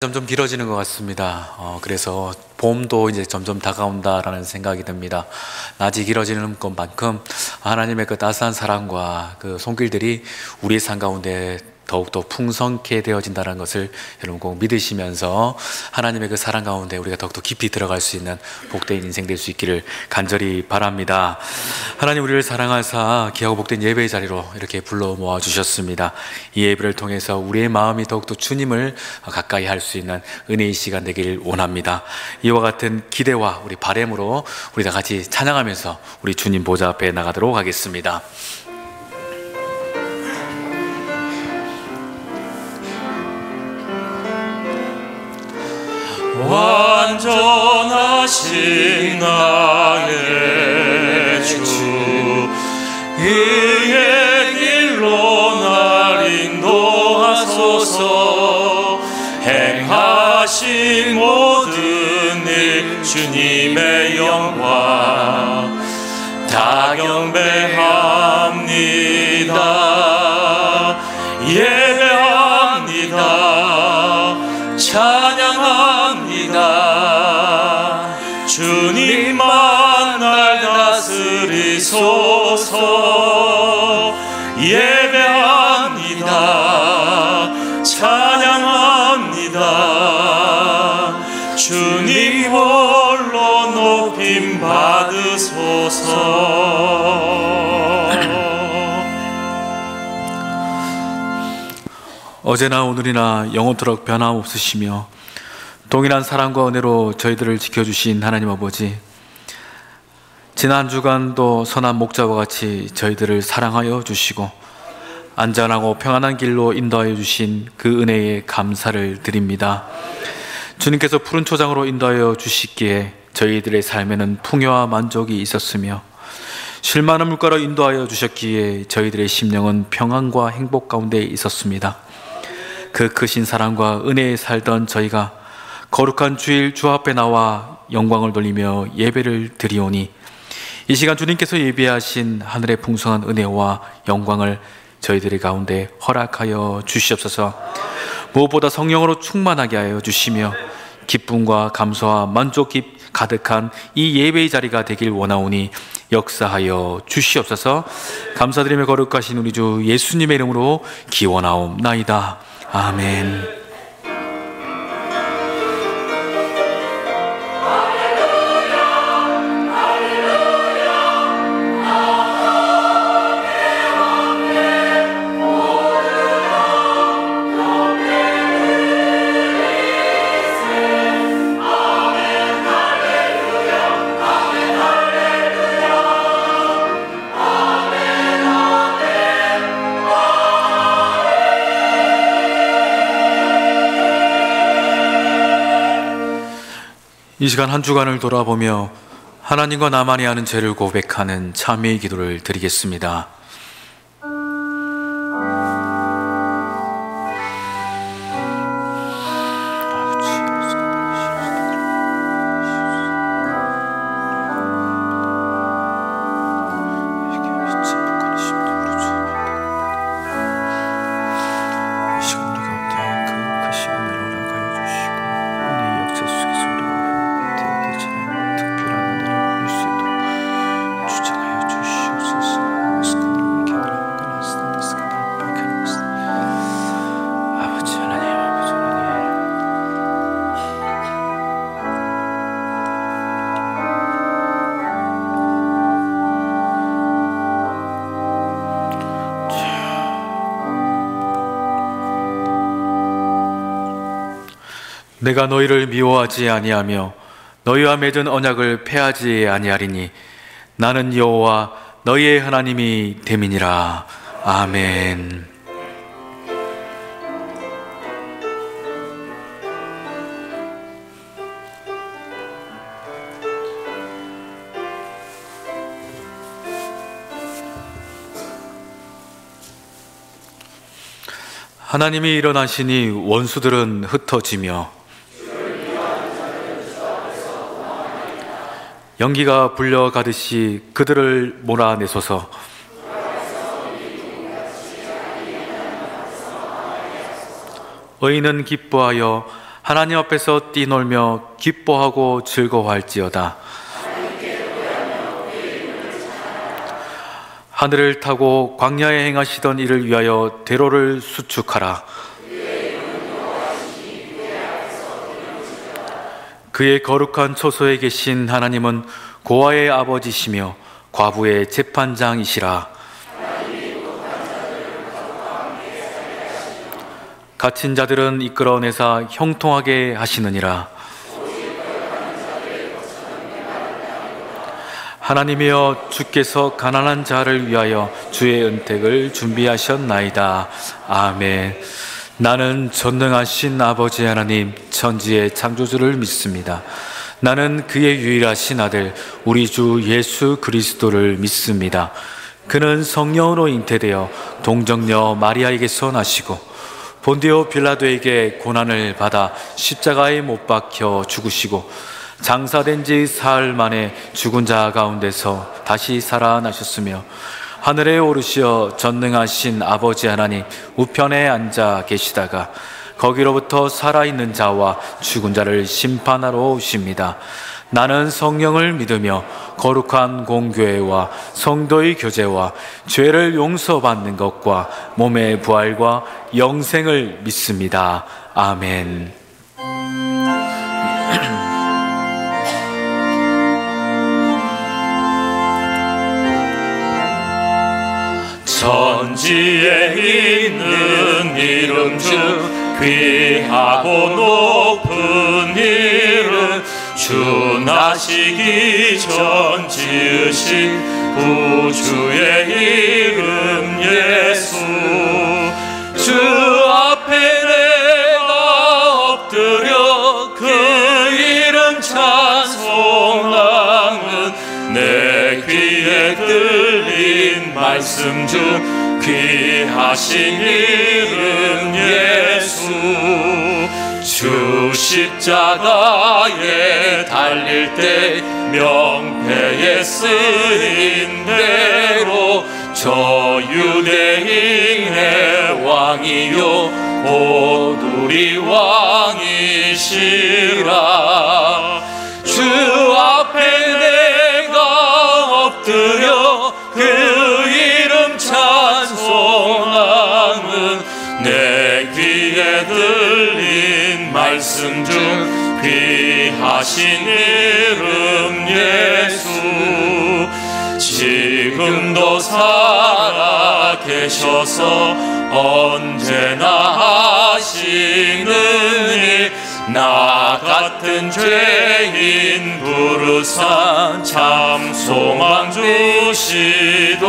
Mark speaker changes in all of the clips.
Speaker 1: 점점 길어지는 것 같습니다. 그래서 봄도 이제 점점 다가온다라는 생각이 듭니다. 낮이 길어지는 것만큼 하나님의 그 따스한 사랑과 그 손길들이 우리의 삶 가운데 더욱더 풍성케 되어진다는 것을 여러분 꼭 믿으시면서 하나님의 그 사랑 가운데 우리가 더욱더 깊이 들어갈 수 있는 복된 인생 될 수 있기를 간절히 바랍니다. 하나님 우리를 사랑하사 귀하고 복된 예배의 자리로 이렇게 불러 모아 주셨습니다. 이 예배를 통해서 우리의 마음이 더욱더 주님을 가까이 할 수 있는 은혜의 시간 되기를 원합니다. 이와 같은 기대와 우리 바람으로 우리 다 같이 찬양하면서 우리 주님 보좌 앞에 나가도록 하겠습니다.
Speaker 2: 완전하신 나의 주 의의 길로 날 인도하소서. 행하신 모든 일 주님의 영광 다 경배합니다. 예배합니다. 찬양합니다. 주님만 날 다스리소서. 예배합니다. 찬양합니다. 주님 홀로 높임 받으소서.
Speaker 1: 어제나 오늘이나 영원토록 변함없으시며 동일한 사랑과 은혜로 저희들을 지켜주신 하나님 아버지, 지난 주간도 선한 목자와 같이 저희들을 사랑하여 주시고 안전하고 평안한 길로 인도하여 주신 그 은혜에 감사를 드립니다. 주님께서 푸른 초장으로 인도하여 주시기에 저희들의 삶에는 풍요와 만족이 있었으며 쉴만한 물가로 인도하여 주셨기에 저희들의 심령은 평안과 행복 가운데 있었습니다. 그 크신 사랑과 은혜에 살던 저희가 거룩한 주일 주 앞에 나와 영광을 돌리며 예배를 드리오니 이 시간 주님께서 예비하신 하늘의 풍성한 은혜와 영광을 저희들의 가운데 허락하여 주시옵소서. 무엇보다 성령으로 충만하게 하여 주시며 기쁨과 감사와 만족이 가득한 이 예배의 자리가 되길 원하오니 역사하여 주시옵소서. 감사드리며 거룩하신 우리 주 예수님의 이름으로 기원하옵나이다. 아멘. 이 시간 한 주간을 돌아보며 하나님과 나만이 아는 죄를 고백하는 참회의 기도를 드리겠습니다. 내가 너희를 미워하지 아니하며 너희와 맺은 언약을 폐하지 아니하리니 나는 여호와 너희의 하나님이 됨이니라. 아멘. 하나님이 일어나시니 원수들은 흩어지며 연기가 불려가듯이 그들을 몰아내소서. 의인은 기뻐하여 하나님 앞에서 뛰놀며 기뻐하고 즐거워할지어다. 하늘을 타고 광야에 행하시던 이를 위하여 대로를 수축하라. 그의 거룩한 초소에 계신 하나님은 고아의 아버지시며 과부의 재판장이시라. 갇힌 자들은 이끌어내사 형통하게 하시느니라. 하나님이여, 주께서 가난한 자를 위하여 주의 은택을 준비하셨나이다. 아멘. 나는 전능하신 아버지 하나님, 천지의 창조주를 믿습니다. 나는 그의 유일하신 아들 우리 주 예수 그리스도를 믿습니다. 그는 성령으로 잉태되어 동정녀 마리아에게서 나시고 본디오 빌라도에게 고난을 받아 십자가에 못 박혀 죽으시고 장사된 지 사흘 만에 죽은 자 가운데서 다시 살아나셨으며 하늘에 오르시어 전능하신 아버지 하나님 우편에 앉아 계시다가 거기로부터 살아있는 자와 죽은 자를 심판하러 오십니다. 나는 성령을 믿으며 거룩한 공교회와 성도의 교제와 죄를 용서받는 것과 몸의 부활과 영생을 믿습니다. 아멘.
Speaker 2: 천지에 있는 이름 중 귀하고 높은 이름, 주 나시기 전 지으신 구주의 이름 예수. 주 앞에 내가 엎드려 그 이름 찬송하는 내 귀에 들린 말씀 중 귀하신 이름 예수. 주 십자가에 달릴 때 명패에 쓰인 대로 저 유대인의 왕이요 곧 우리 왕이시라. 주 앞에 내가 엎드려 그 이름 찬송하는 내 귀에 들린 말씀 중 귀하신 이름 예수. 지금도 살아 계셔서 언제나 하시는 일, 나 같은 죄인 부르사 참 소망 주시도다.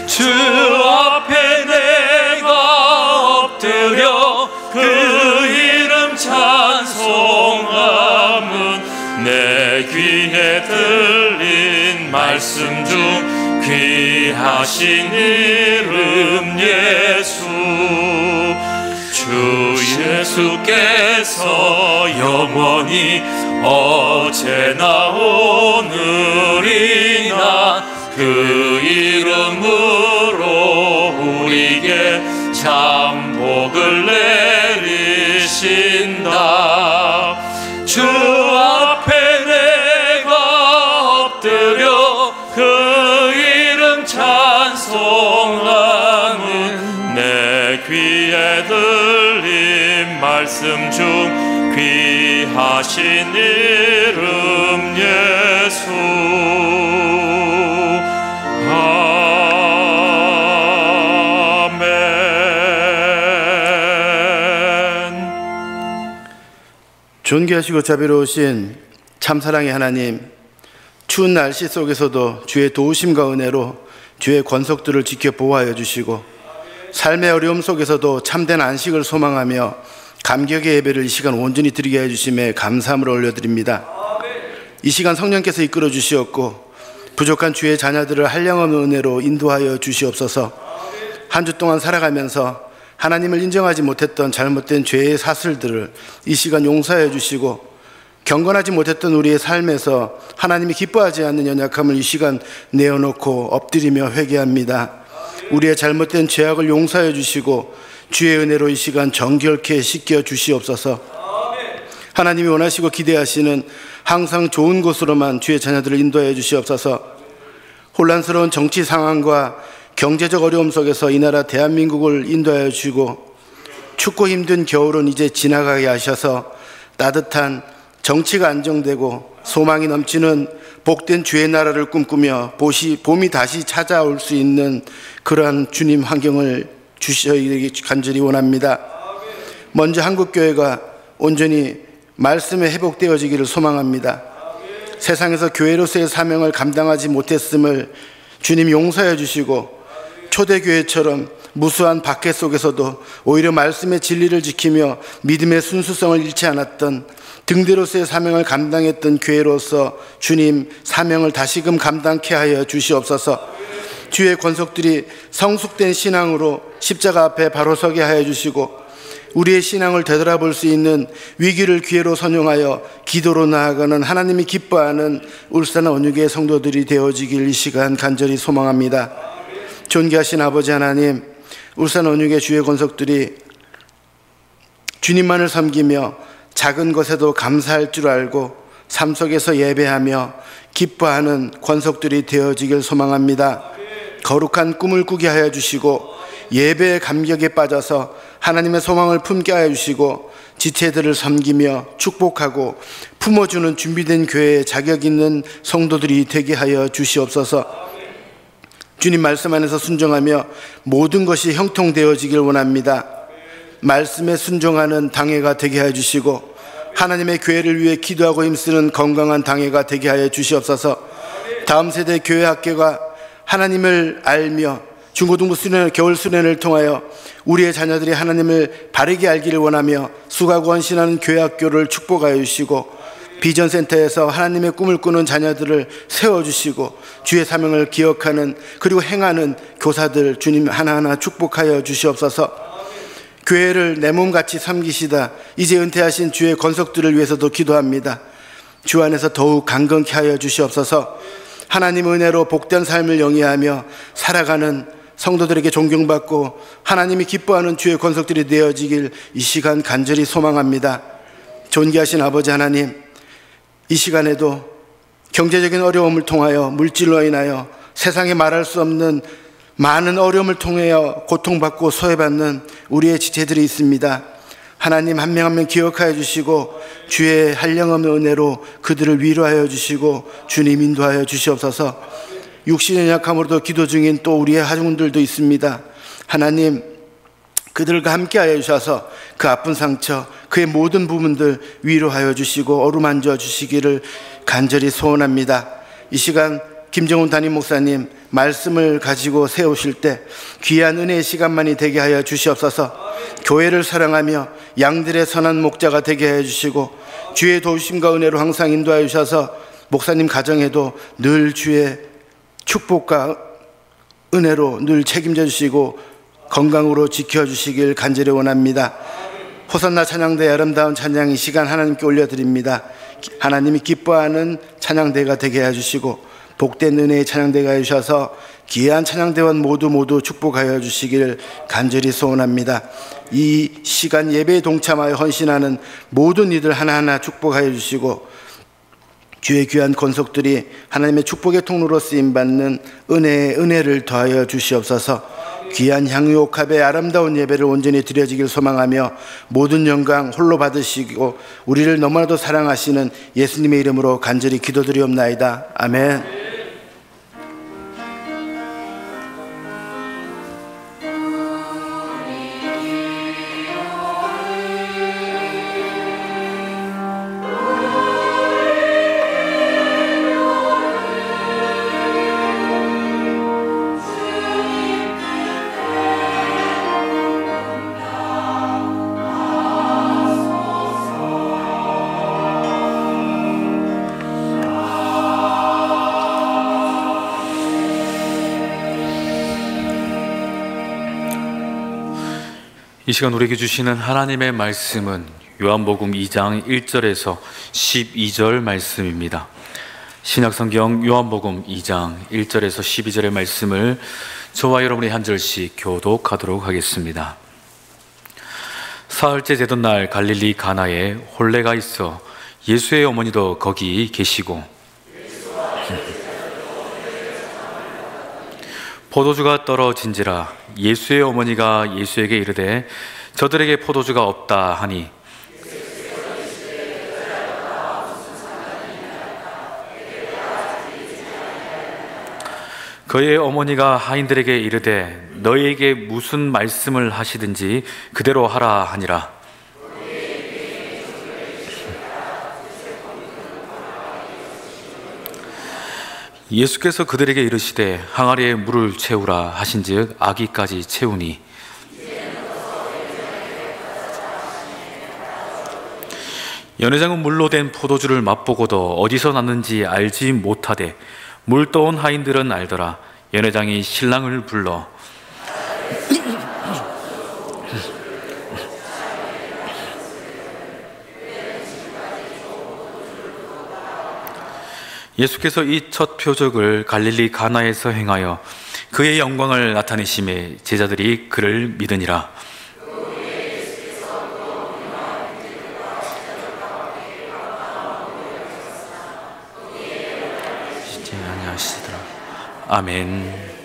Speaker 2: 주 앞에 내가 엎드려 그 이름 찬송하면 내 귀에 들린 말씀 중 귀하신 이름 예수. 주 예수께서 영원히 어제나 오늘이나 그 이름으로 우리에게 참 복을 내리신다. 주 앞에 내가 엎드려 그 이름 찬송하는 내 귀에 들린 말씀 중 귀하신 이름 예수.
Speaker 3: 존귀하시고 자비로우신 참사랑의 하나님, 추운 날씨 속에서도 주의 도우심과 은혜로 주의 권속들을 지켜 보호하여 주시고 삶의 어려움 속에서도 참된 안식을 소망하며 감격의 예배를 이 시간 온전히 드리게 해주심에 감사함을 올려드립니다. 이 시간 성령께서 이끌어 주시었고 부족한 주의 자녀들을 한량없는 은혜로 인도하여 주시옵소서. 한 주 동안 살아가면서 하나님을 인정하지 못했던 잘못된 죄의 사슬들을 이 시간 용서해 주시고 경건하지 못했던 우리의 삶에서 하나님이 기뻐하지 않는 연약함을 이 시간 내어놓고 엎드리며 회개합니다. 우리의 잘못된 죄악을 용서해 주시고 주의 은혜로 이 시간 정결케 씻겨 주시옵소서. 하나님이 원하시고 기대하시는 항상 좋은 곳으로만 주의 자녀들을 인도하여 주시옵소서. 혼란스러운 정치 상황과 경제적 어려움 속에서 이 나라 대한민국을 인도하여 주시고, 춥고 힘든 겨울은 이제 지나가게 하셔서 따뜻한 정치가 안정되고 소망이 넘치는 복된 주의 나라를 꿈꾸며 봄이 다시 찾아올 수 있는 그러한 주님 환경을 주시기 간절히 원합니다. 먼저 한국교회가 온전히 말씀에 회복되어지기를 소망합니다. 세상에서 교회로서의 사명을 감당하지 못했음을 주님 용서해 주시고, 초대교회처럼 무수한 박해 속에서도 오히려 말씀의 진리를 지키며 믿음의 순수성을 잃지 않았던 등대로서의 사명을 감당했던 교회로서 주님 사명을 다시금 감당케 하여 주시옵소서. 주의 권속들이 성숙된 신앙으로 십자가 앞에 바로 서게 하여 주시고, 우리의 신앙을 되돌아볼 수 있는 위기를 기회로 선용하여 기도로 나아가는 하나님이 기뻐하는 울산 온유교회 성도들이 되어지길 이 시간 간절히 소망합니다. 존귀하신 아버지 하나님, 울산 온유교회 주의 권속들이 주님만을 섬기며 작은 것에도 감사할 줄 알고 삶 속에서 예배하며 기뻐하는 권속들이 되어지길 소망합니다. 거룩한 꿈을 꾸게 하여 주시고, 예배의 감격에 빠져서 하나님의 소망을 품게 하여 주시고, 지체들을 섬기며 축복하고 품어주는 준비된 교회에 자격 있는 성도들이 되게 하여 주시옵소서. 주님 말씀 안에서 순종하며 모든 것이 형통되어지길 원합니다. 말씀에 순종하는 당회가 되게 하여 주시고, 하나님의 교회를 위해 기도하고 힘쓰는 건강한 당회가 되게 하여 주시옵소서. 다음 세대 교회 학교가 하나님을 알며 중고등부 수련, 겨울 수련을 통하여 우리의 자녀들이 하나님을 바르게 알기를 원하며 수고하고 헌신하는 교회 학교를 축복하여 주시고, 비전센터에서 하나님의 꿈을 꾸는 자녀들을 세워주시고, 주의 사명을 기억하는 그리고 행하는 교사들 주님 하나하나 축복하여 주시옵소서. 교회를 내 몸같이 섬기시다 이제 은퇴하신 주의 권속들을 위해서도 기도합니다. 주 안에서 더욱 강건케 하여 주시옵소서. 하나님 은혜로 복된 삶을 영위하며 살아가는 성도들에게 존경받고 하나님이 기뻐하는 주의 권속들이 되어지길 이 시간 간절히 소망합니다. 존귀하신 아버지 하나님, 이 시간에도 경제적인 어려움을 통하여 물질로 인하여 세상에 말할 수 없는 많은 어려움을 통하여 고통받고 소외받는 우리의 지체들이 있습니다. 하나님 한 명 한 명 기억하여 주시고 주의 한량없는 은혜로 그들을 위로하여 주시고 주님 인도하여 주시옵소서. 육신의 약함으로도 기도 중인 또 우리의 하중들도 있습니다. 하나님 그들과 함께하여 주셔서 그 아픈 상처, 그의 모든 부분들 위로하여 주시고 어루만져 주시기를 간절히 소원합니다. 이 시간 김정훈 담임 목사님 말씀을 가지고 세우실 때 귀한 은혜의 시간만이 되게 하여 주시옵소서. 교회를 사랑하며 양들의 선한 목자가 되게 하여 주시고 주의 도우심과 은혜로 항상 인도하여 주셔서 목사님 가정에도 늘 주의 축복과 은혜로 늘 책임져 주시고 건강으로 지켜주시길 간절히 원합니다. 호산나 찬양대의 아름다운 찬양 이 시간 하나님께 올려드립니다. 하나님이 기뻐하는 찬양대가 되게 해주시고 복된 은혜의 찬양대가 해주셔서 귀한 찬양대원 모두 축복하여 주시기를 간절히 소원합니다. 이 시간 예배에 동참하여 헌신하는 모든 이들 하나하나 축복하여 주시고 주의 귀한 권속들이 하나님의 축복의 통로로 쓰임받는 은혜를 더하여 주시옵소서. 귀한 향유옥합의 아름다운 예배를 온전히 드려지길 소망하며 모든 영광 홀로 받으시고 우리를 너무나도 사랑하시는 예수님의 이름으로 간절히 기도드리옵나이다. 아멘.
Speaker 1: 이 시간 우리에게 주시는 하나님의 말씀은 요한복음 2장 1절에서 12절 말씀입니다. 신약성경 요한복음 2장 1절에서 12절의 말씀을 저와 여러분이 한 절씩 교독하도록 하겠습니다. 사흘째 되던 날 갈릴리 가나에 혼례가 있어 예수의 어머니도 거기 계시고 포도주가 떨어진지라 예수의 어머니가 예수에게 이르되 저들에게 포도주가 없다 하니 그의 어머니가 하인들에게 이르되 너희에게 무슨 말씀을 하시든지 그대로 하라 하니라. 예수께서 그들에게 이르시되 항아리에 물을 채우라 하신즉 아기까지 채우니 연회장은 물로 된 포도주를 맛보고도 어디서 났는지 알지 못하되 물 떠온 하인들은 알더라. 연회장이 신랑을 불러 예수께서 이 첫 표적을 갈릴리 가나에서 행하여 그의 영광을 나타내심에 제자들이 그를 믿으니라. 아멘.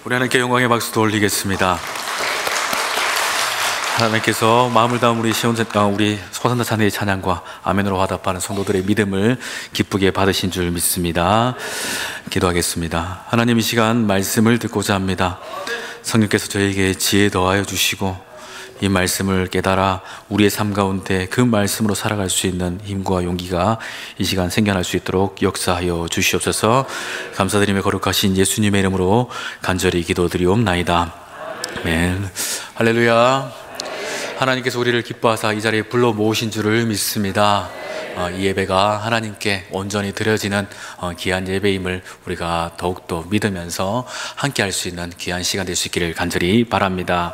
Speaker 1: 우리 하나님께 영광의 박수 돌리겠습니다. 하나님께서 마음을 다한 우리 우리 소산다 자매의 찬양과 아멘으로 화답하는 성도들의 믿음을 기쁘게 받으신 줄 믿습니다. 기도하겠습니다. 하나님, 이 시간 말씀을 듣고자 합니다. 성령께서 저에게 지혜 더하여 주시고 이 말씀을 깨달아 우리의 삶 가운데 그 말씀으로 살아갈 수 있는 힘과 용기가 이 시간 생겨날 수 있도록 역사하여 주시옵소서. 감사드리며 거룩하신 예수님의 이름으로 간절히 기도드리옵나이다. 아멘. 할렐루야. 하나님께서 우리를 기뻐하사 이 자리에 불러 모으신 줄을 믿습니다. 이 예배가 하나님께 온전히 드려지는 귀한 예배임을 우리가 더욱더 믿으면서 함께 할 수 있는 귀한 시간 될 수 있기를 간절히 바랍니다.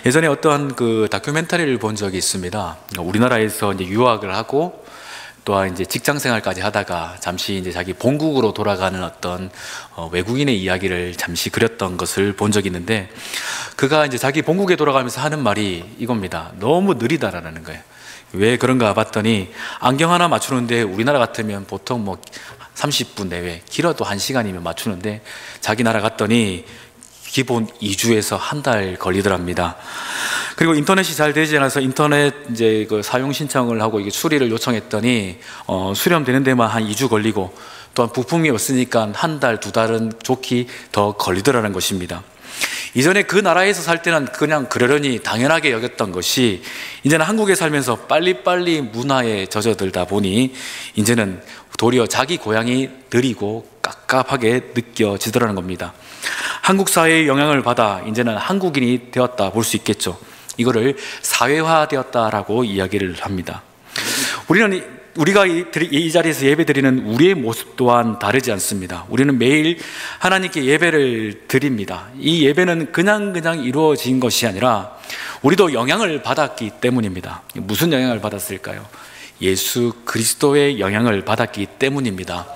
Speaker 1: 예전에 어떠한 그 다큐멘터리를 본 적이 있습니다. 우리나라에서 이제 유학을 하고 또한 이제 직장 생활까지 하다가 잠시 이제 자기 본국으로 돌아가는 어떤 외국인의 이야기를 잠시 그렸던 것을 본 적이 있는데, 그가 이제 자기 본국에 돌아가면서 하는 말이 이겁니다. 너무 느리다라는 거예요. 왜 그런가 봤더니 안경 하나 맞추는데 우리나라 같으면 보통 뭐 30분 내외, 길어도 1시간이면 맞추는데 자기 나라 갔더니 기본 2주에서 한 달 걸리더랍니다. 그리고 인터넷이 잘 되지 않아서 인터넷 이제 그 사용 신청을 하고 이게 수리를 요청했더니 수령되는 데만 한 2주 걸리고, 또한 부품이 없으니까 한 달, 2달은 좋게 더 걸리더라는 것입니다. 이전에 그 나라에서 살 때는 그냥 그러려니 당연하게 여겼던 것이 이제는 한국에 살면서 빨리빨리 문화에 젖어들다 보니 이제는 도리어 자기 고향이 느리고 깝깝하게 느껴지더라는 겁니다. 한국 사회의 영향을 받아 이제는 한국인이 되었다 볼 수 있겠죠. 이거를 사회화되었다라고 이야기를 합니다. 우리가 이 자리에서 예배드리는 우리의 모습 또한 다르지 않습니다. 우리는 매일 하나님께 예배를 드립니다. 이 예배는 그냥 이루어진 것이 아니라 우리도 영향을 받았기 때문입니다. 무슨 영향을 받았을까요? 예수 그리스도의 영향을 받았기 때문입니다.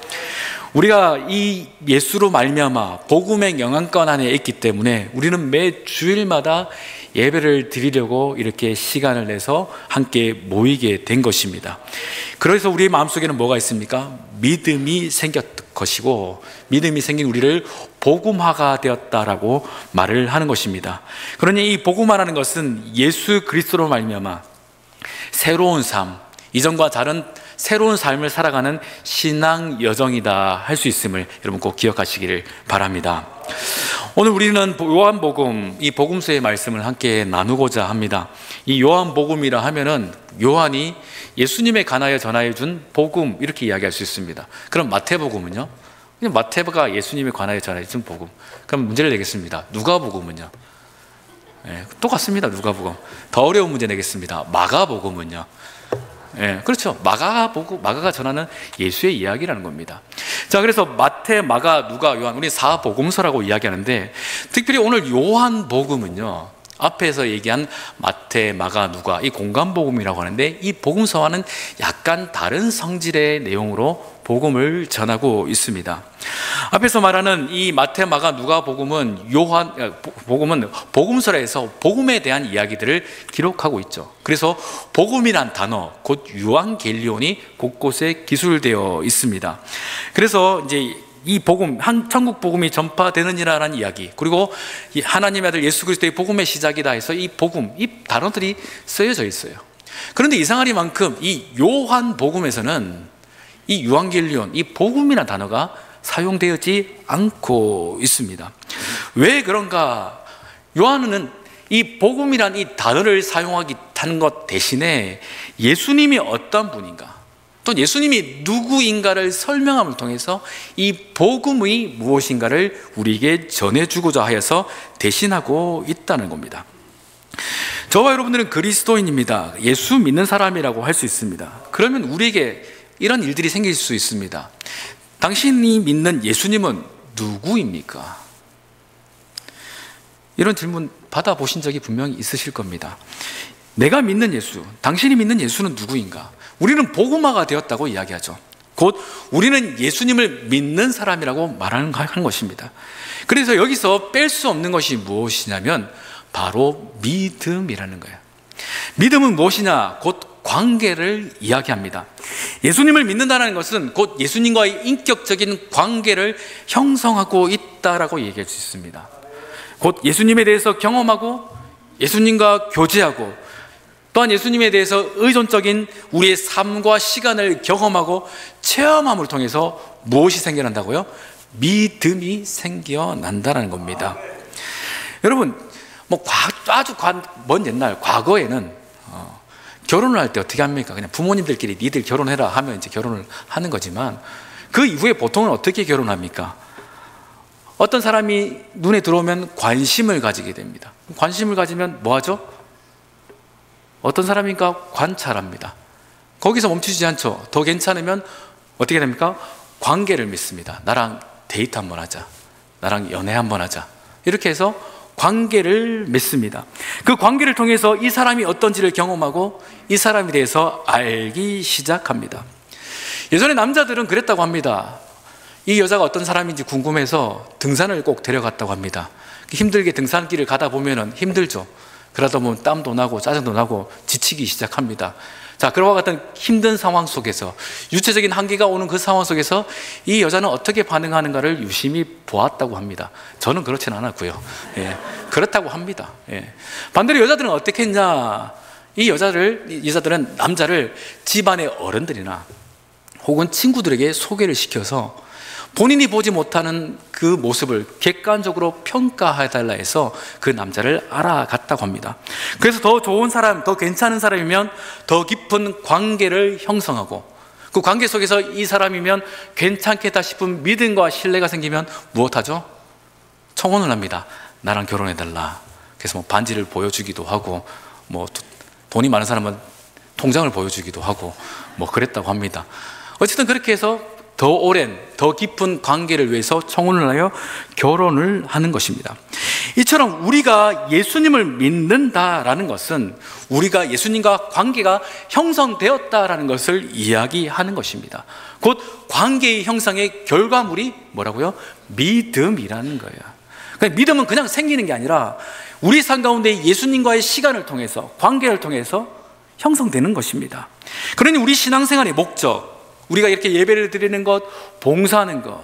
Speaker 1: 우리가 이 예수로 말미암아 복음의 영향권 안에 있기 때문에 우리는 매 주일마다 예배를 드리려고 이렇게 시간을 내서 함께 모이게 된 것입니다. 그래서 우리의 마음속에는 뭐가 있습니까? 믿음이 생겼던 것이고, 믿음이 생긴 우리를 복음화가 되었다라고 말을 하는 것입니다. 그러니 이 복음화라는 것은 예수 그리스도로 말미암아 새로운 삶, 이전과 다른 새로운 삶을 살아가는 신앙 여정이다 할 수 있음을 여러분 꼭 기억하시기를 바랍니다. 오늘 우리는 요한복음, 이 복음서의 말씀을 함께 나누고자 합니다. 이 요한복음이라 하면은 요한이 예수님에 관하여 전하여 준 복음, 이렇게 이야기할 수 있습니다. 그럼 마태복음은요? 마태가 예수님에 관하여 전하여 준 복음. 그럼 문제를 내겠습니다. 누가복음은요? 네, 똑같습니다. 누가복음. 더 어려운 문제 내겠습니다. 마가복음은요? 예, 그렇죠. 마가가 전하는 예수의 이야기라는 겁니다. 자, 그래서 마태, 마가, 누가, 요한, 우리 4복음서라고 이야기하는데, 특별히 오늘 요한복음은요, 앞에서 얘기한 마태, 마가, 누가, 이 공간복음이라고 하는데, 이 복음서와는 약간 다른 성질의 내용으로 복음을 전하고 있습니다. 앞에서 말하는 이 마태, 마가, 누가 복음은 복음서에서 복음에 대한 이야기들을 기록하고 있죠. 그래서 복음이란 단어, 곧 유앙겔리온이 곳곳에 기술되어 있습니다. 그래서 이제 이 복음, 천국 복음이 전파되느니라는 이야기, 그리고 하나님의 아들 예수 그리스도의 복음의 시작이다 해서 이 복음, 이 단어들이 쓰여져 있어요. 그런데 이상하리만큼 이 요한 복음에서는 이 유앙겔리온, 이 복음이라는 단어가 사용되지 않고 있습니다. 왜 그런가? 요한은 이 복음이란 이 단어를 사용하기 하는 것 대신에 예수님이 어떤 분인가, 또 예수님이 누구인가를 설명함을 통해서 이 복음이 무엇인가를 우리에게 전해주고자 하여서 대신하고 있다는 겁니다. 저와 여러분들은 그리스도인입니다. 예수 믿는 사람이라고 할 수 있습니다. 그러면 우리에게 이런 일들이 생길 수 있습니다. 당신이 믿는 예수님은 누구입니까? 이런 질문 받아보신 적이 분명히 있으실 겁니다. 내가 믿는 예수, 당신이 믿는 예수는 누구인가? 우리는 복음화가 되었다고 이야기하죠. 곧 우리는 예수님을 믿는 사람이라고 말하는 것입니다. 그래서 여기서 뺄 수 없는 것이 무엇이냐면 바로 믿음이라는 거예요. 믿음은 무엇이냐? 곧 관계를 이야기합니다. 예수님을 믿는다는 것은 곧 예수님과의 인격적인 관계를 형성하고 있다라고 얘기할 수 있습니다. 곧 예수님에 대해서 경험하고 예수님과 교제하고 또한 예수님에 대해서 의존적인 우리의 삶과 시간을 경험하고 체험함을 통해서 무엇이 생겨난다고요? 믿음이 생겨난다는 겁니다. 여러분, 아주 먼 옛날 과거에는 결혼을 할 때 어떻게 합니까? 그냥 부모님들끼리 니들 결혼해라 하면 이제 결혼을 하는 거지만, 그 이후에 보통은 어떻게 결혼합니까? 어떤 사람이 눈에 들어오면 관심을 가지게 됩니다. 관심을 가지면 뭐 하죠? 어떤 사람인가 관찰합니다. 거기서 멈추지 않죠. 더 괜찮으면 어떻게 됩니까? 관계를 맺습니다. 나랑 데이트 한번 하자, 나랑 연애 한번 하자, 이렇게 해서 관계를 맺습니다. 그 관계를 통해서 이 사람이 어떤지를 경험하고 이 사람에 대해서 알기 시작합니다. 예전에 남자들은 그랬다고 합니다. 이 여자가 어떤 사람인지 궁금해서 등산을 꼭 데려갔다고 합니다. 힘들게 등산길을 가다 보면 힘들죠. 그러다 보면 땀도 나고 짜증도 나고 지치기 시작합니다. 자, 그와 같은 힘든 상황 속에서, 유체적인 한계가 오는 그 상황 속에서 이 여자는 어떻게 반응하는가를 유심히 보았다고 합니다. 저는 그렇지는 않았고요. 그렇다고 합니다. 반대로 여자들은 어떻게 했냐? 이 여자들은 남자를 집안의 어른들이나 혹은 친구들에게 소개를 시켜서 본인이 보지 못하는 그 모습을 객관적으로 평가해달라 해서 그 남자를 알아갔다고 합니다. 그래서 더 좋은 사람, 더 괜찮은 사람이면 더 깊은 관계를 형성하고, 그 관계 속에서 이 사람이면 괜찮겠다 싶은 믿음과 신뢰가 생기면 무엇하죠? 청혼을 합니다. 나랑 결혼해달라. 그래서 반지를 보여주기도 하고, 돈이 많은 사람은 통장을 보여주기도 하고 그랬다고 합니다. 어쨌든 그렇게 해서 더 오랜, 더 깊은 관계를 위해서 청혼을 하여 결혼을 하는 것입니다. 이처럼 우리가 예수님을 믿는다라는 것은 우리가 예수님과 관계가 형성되었다라는 것을 이야기하는 것입니다. 곧 관계의 형성의 결과물이 뭐라고요? 믿음이라는 거예요. 그러니까 믿음은 그냥 생기는 게 아니라 우리 삶 가운데 예수님과의 시간을 통해서, 관계를 통해서 형성되는 것입니다. 그러니 우리 신앙생활의 목적, 우리가 이렇게 예배를 드리는 것, 봉사하는 것,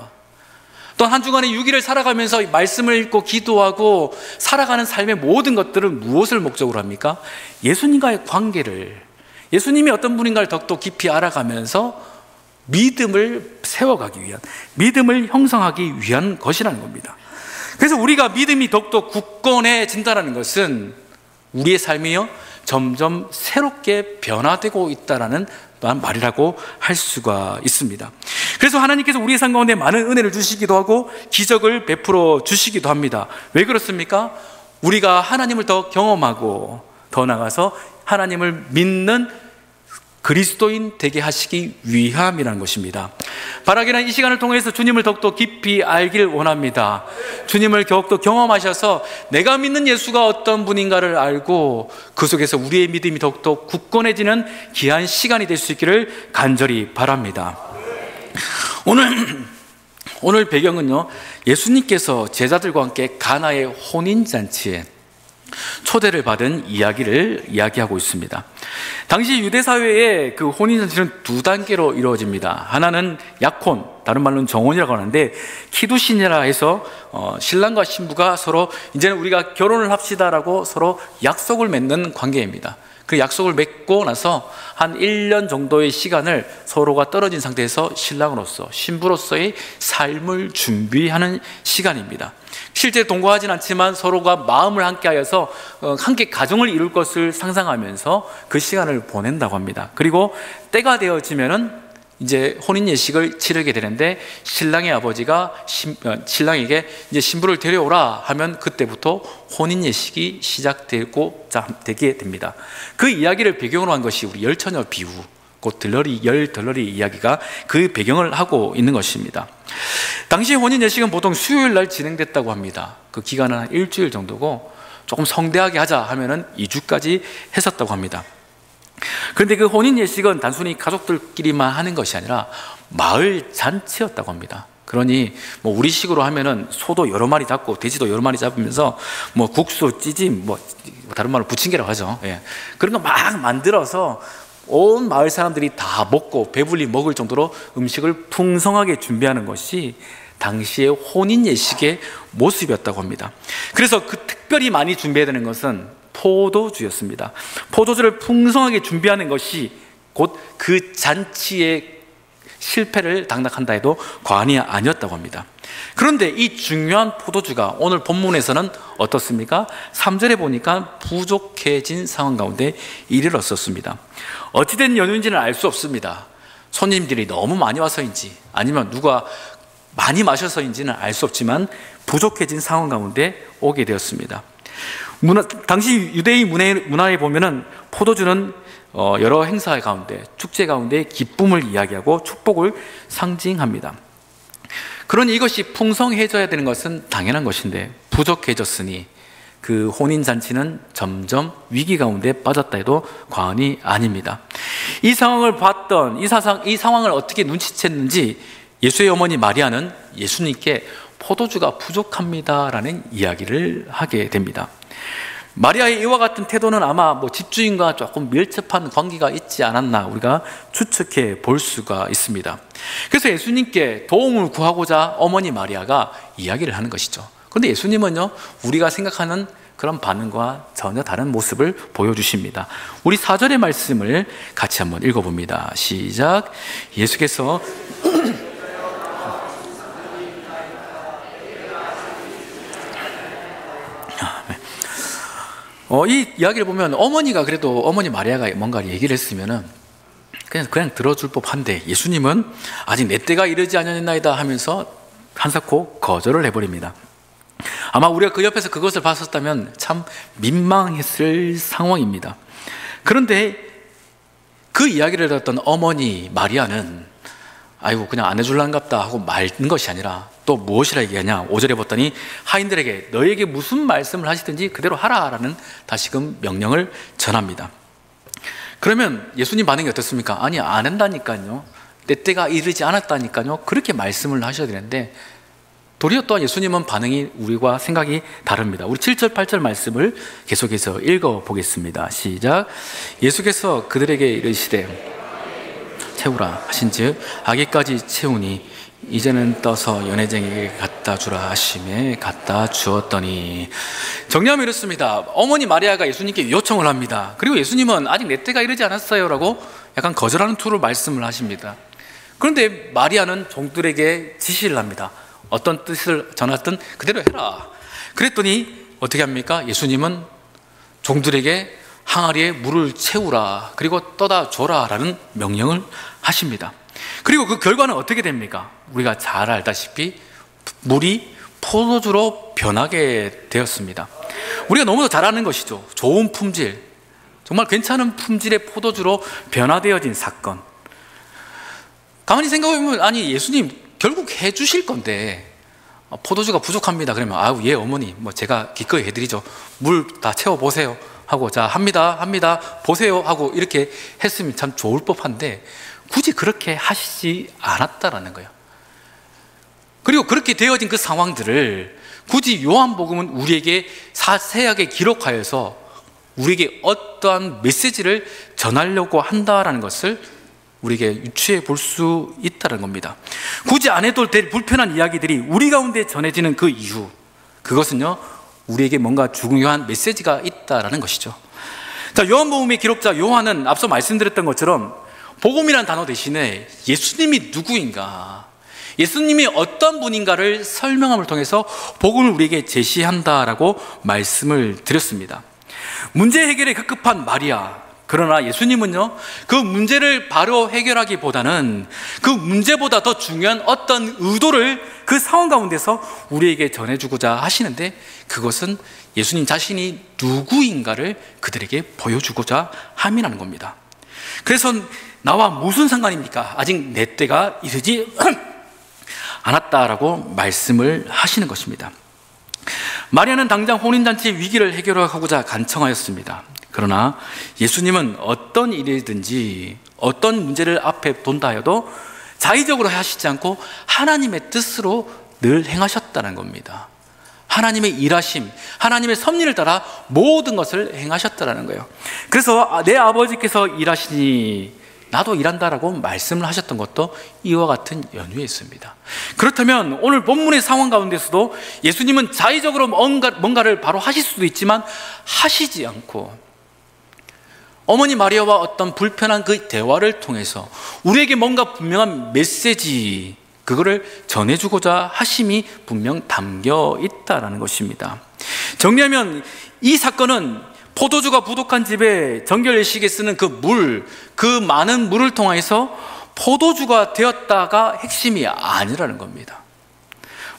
Speaker 1: 또 한 주간의 6일을 살아가면서 말씀을 읽고 기도하고 살아가는 삶의 모든 것들은 무엇을 목적으로 합니까? 예수님과의 관계를, 예수님이 어떤 분인가를 더욱더 깊이 알아가면서 믿음을 세워가기 위한, 믿음을 형성하기 위한 것이라는 겁니다. 그래서 우리가 믿음이 더욱더 굳건해진다는 것은 우리의 삶이요 점점 새롭게 변화되고 있다는 말이라고 할 수가 있습니다. 그래서 하나님께서 우리의 삶 가운데 많은 은혜를 주시기도 하고 기적을 베풀어 주시기도 합니다. 왜 그렇습니까? 우리가 하나님을 더 경험하고 더 나아가서 하나님을 믿는 그리스도인 되게 하시기 위함이라는 것입니다. 바라기는 이 시간을 통해서 주님을 더욱더 깊이 알길 원합니다. 주님을 더욱더 경험하셔서 내가 믿는 예수가 어떤 분인가를 알고 그 속에서 우리의 믿음이 더욱더 굳건해지는 귀한 시간이 될 수 있기를 간절히 바랍니다. 오늘 배경은요, 예수님께서 제자들과 함께 가나의 혼인잔치에 초대를 받은 이야기를 이야기하고 있습니다. 당시 유대 사회의 그 혼인잔치는 두 단계로 이루어집니다. 하나는 약혼, 다른 말로는 정혼이라고 하는데, 키두신이라 해서 신랑과 신부가 서로 이제는 우리가 결혼을 합시다라고 서로 약속을 맺는 관계입니다. 그 약속을 맺고 나서 한 1년 정도의 시간을 서로가 떨어진 상태에서 신랑으로서 신부로서의 삶을 준비하는 시간입니다. 실제 동거하진 않지만 서로가 마음을 함께하여서 함께 가정을 이룰 것을 상상하면서 그 시간을 보낸다고 합니다. 그리고 때가 되어지면은 이제 혼인 예식을 치르게 되는데, 신랑의 아버지가 신랑에게 이제 신부를 데려오라 하면 그때부터 혼인 예식이 시작되게 됩니다. 그 이야기를 배경으로 한 것이 우리 열처녀 비유, 곧 덜러리 이야기가 그 배경을 하고 있는 것입니다. 당시 혼인 예식은 보통 수요일 날 진행됐다고 합니다. 그 기간은 한 일주일 정도고, 조금 성대하게 하자 하면은 2주까지 했었다고 합니다. 그런데 그 혼인 예식은 단순히 가족들끼리만 하는 것이 아니라 마을 잔치였다고 합니다. 그러니 우리식으로 하면은 소도 여러 마리 잡고 돼지도 여러 마리 잡으면서 국수, 찌짐, 다른 말로 부침개라고 하죠. 그런 거 막 만들어서 온 마을 사람들이 다 먹고 배불리 먹을 정도로 음식을 풍성하게 준비하는 것이 당시의 혼인 예식의 모습이었다고 합니다. 그래서 그 특별히 많이 준비해야 되는 것은 포도주였습니다. 포도주를 풍성하게 준비하는 것이 곧 그 잔치의 실패를 당당한다 해도 과언이 아니었다고 합니다. 그런데 이 중요한 포도주가 오늘 본문에서는 어떻습니까? 3절에 보니까 부족해진 상황 가운데 이르렀었습니다. 어찌된 연유인지는 알 수 없습니다. 손님들이 너무 많이 와서인지 아니면 누가 많이 마셔서인지는 알 수 없지만 부족해진 상황 가운데 오게 되었습니다. 당시 유대인 문화에 보면은 포도주는 여러 행사 가운데, 축제 가운데 기쁨을 이야기하고 축복을 상징합니다. 그러니 이것이 풍성해져야 되는 것은 당연한 것인데 부족해졌으니 그 혼인잔치는 점점 위기 가운데 빠졌다 해도 과언이 아닙니다. 이 상황을 봤던 이 상황을 어떻게 눈치챘는지 예수의 어머니 마리아는 예수님께 포도주가 부족합니다라는 이야기를 하게 됩니다. 마리아의 이와 같은 태도는 아마 집주인과 조금 밀접한 관계가 있지 않았나 우리가 추측해 볼 수가 있습니다. 그래서 예수님께 도움을 구하고자 어머니 마리아가 이야기를 하는 것이죠. 그런데 예수님은요, 우리가 생각하는 그런 반응과 전혀 다른 모습을 보여주십니다. 우리 4절의 말씀을 같이 한번 읽어봅니다. 시작. 예수께서 이 이야기를 보면 어머니가 그래도 어머니 마리아가 뭔가를 얘기를 했으면은 그냥 들어줄 법한데 예수님은 아직 내 때가 이르지 아니하였나이다 하면서 한사코 거절을 해버립니다. 아마 우리가 그 옆에서 그것을 봤었다면 참 민망했을 상황입니다. 그런데 그 이야기를 들었던 어머니 마리아는 아이고 그냥 안 해줄란갑다 하고 말는 것이 아니라 또 무엇이라 얘기하냐, 5절에 봤더니 하인들에게 너에게 무슨 말씀을 하시든지 그대로 하라라는 다시금 명령을 전합니다. 그러면 예수님 반응이 어떻습니까? 아니 안 한다니까요, 내 때가 이르지 않았다니까요, 그렇게 말씀을 하셔야 되는데 도리어 또한 예수님은 반응이 우리와 생각이 다릅니다. 우리 7절 8절 말씀을 계속해서 읽어보겠습니다. 시작. 예수께서 그들에게 이르시되 채우라 하신즉 아기까지 채우니 이제는 떠서 연회쟁에게 갖다 주라 하심에 갖다 주었더니. 정리하면 이렇습니다. 어머니 마리아가 예수님께 요청을 합니다. 그리고 예수님은 아직 내 때가 이르지 않았어요 라고 약간 거절하는 투로 말씀을 하십니다. 그런데 마리아는 종들에게 지시를 합니다. 어떤 뜻을 전하든 그대로 해라. 그랬더니 어떻게 합니까? 예수님은 종들에게 항아리에 물을 채우라, 그리고 떠다 줘라 라는 명령을 하십니다. 그리고 그 결과는 어떻게 됩니까? 우리가 잘 알다시피 물이 포도주로 변하게 되었습니다. 우리가 너무도 잘 아는 것이죠. 좋은 품질, 정말 괜찮은 품질의 포도주로 변화되어진 사건. 가만히 생각해보면 아니 예수님 결국 해주실 건데 포도주가 부족합니다 그러면 아유 예 어머니 제가 기꺼이 해드리죠, 물 다 채워보세요 하고 자 합니다 보세요 하고 이렇게 했으면 참 좋을 법한데 굳이 그렇게 하시지 않았다라는 거예요. 그리고 그렇게 되어진 그 상황들을 굳이 요한복음은 우리에게 세하게 기록하여서 우리에게 어떠한 메시지를 전하려고 한다라는 것을 우리에게 유추해 볼 수 있다는 겁니다. 굳이 안 해도 될 불편한 이야기들이 우리 가운데 전해지는 그 이유, 그것은요 우리에게 뭔가 중요한 메시지가 있다라는 것이죠. 자, 요한복음의 기록자 요한은 앞서 말씀드렸던 것처럼 복음이라는 단어 대신에 예수님이 누구인가, 예수님이 어떤 분인가를 설명함을 통해서 복음을 우리에게 제시한다라고 말씀을 드렸습니다. 문제 해결에 급급한 마리아, 그러나 예수님은요 그 문제를 바로 해결하기보다는 그 문제보다 더 중요한 어떤 의도를 그 상황 가운데서 우리에게 전해주고자 하시는데 그것은 예수님 자신이 누구인가를 그들에게 보여주고자 함이라는 겁니다. 그래서 나와 무슨 상관입니까? 아직 내 때가 이르지 않았다라고 말씀을 하시는 것입니다. 마리아는 당장 혼인잔치의 위기를 해결하고자 간청하였습니다. 그러나 예수님은 어떤 일이든지 어떤 문제를 앞에 둔다 해도 자의적으로 하시지 않고 하나님의 뜻으로 늘 행하셨다는 겁니다. 하나님의 일하심, 하나님의 섭리를 따라 모든 것을 행하셨다는 거예요. 그래서 내 아버지께서 일하시니 나도 일한다라고 말씀을 하셨던 것도 이와 같은 연유에 있습니다. 그렇다면 오늘 본문의 상황 가운데서도 예수님은 자의적으로 뭔가를 바로 하실 수도 있지만 하시지 않고 어머니 마리아와 어떤 불편한 그 대화를 통해서 우리에게 뭔가 분명한 메시지, 그거를 전해주고자 하심이 분명 담겨 있다는 것입니다. 정리하면 이 사건은 포도주가 부족한 집에 정결 예식에 쓰는 그 많은 물을 통해서 포도주가 되었다가 핵심이 아니라는 겁니다.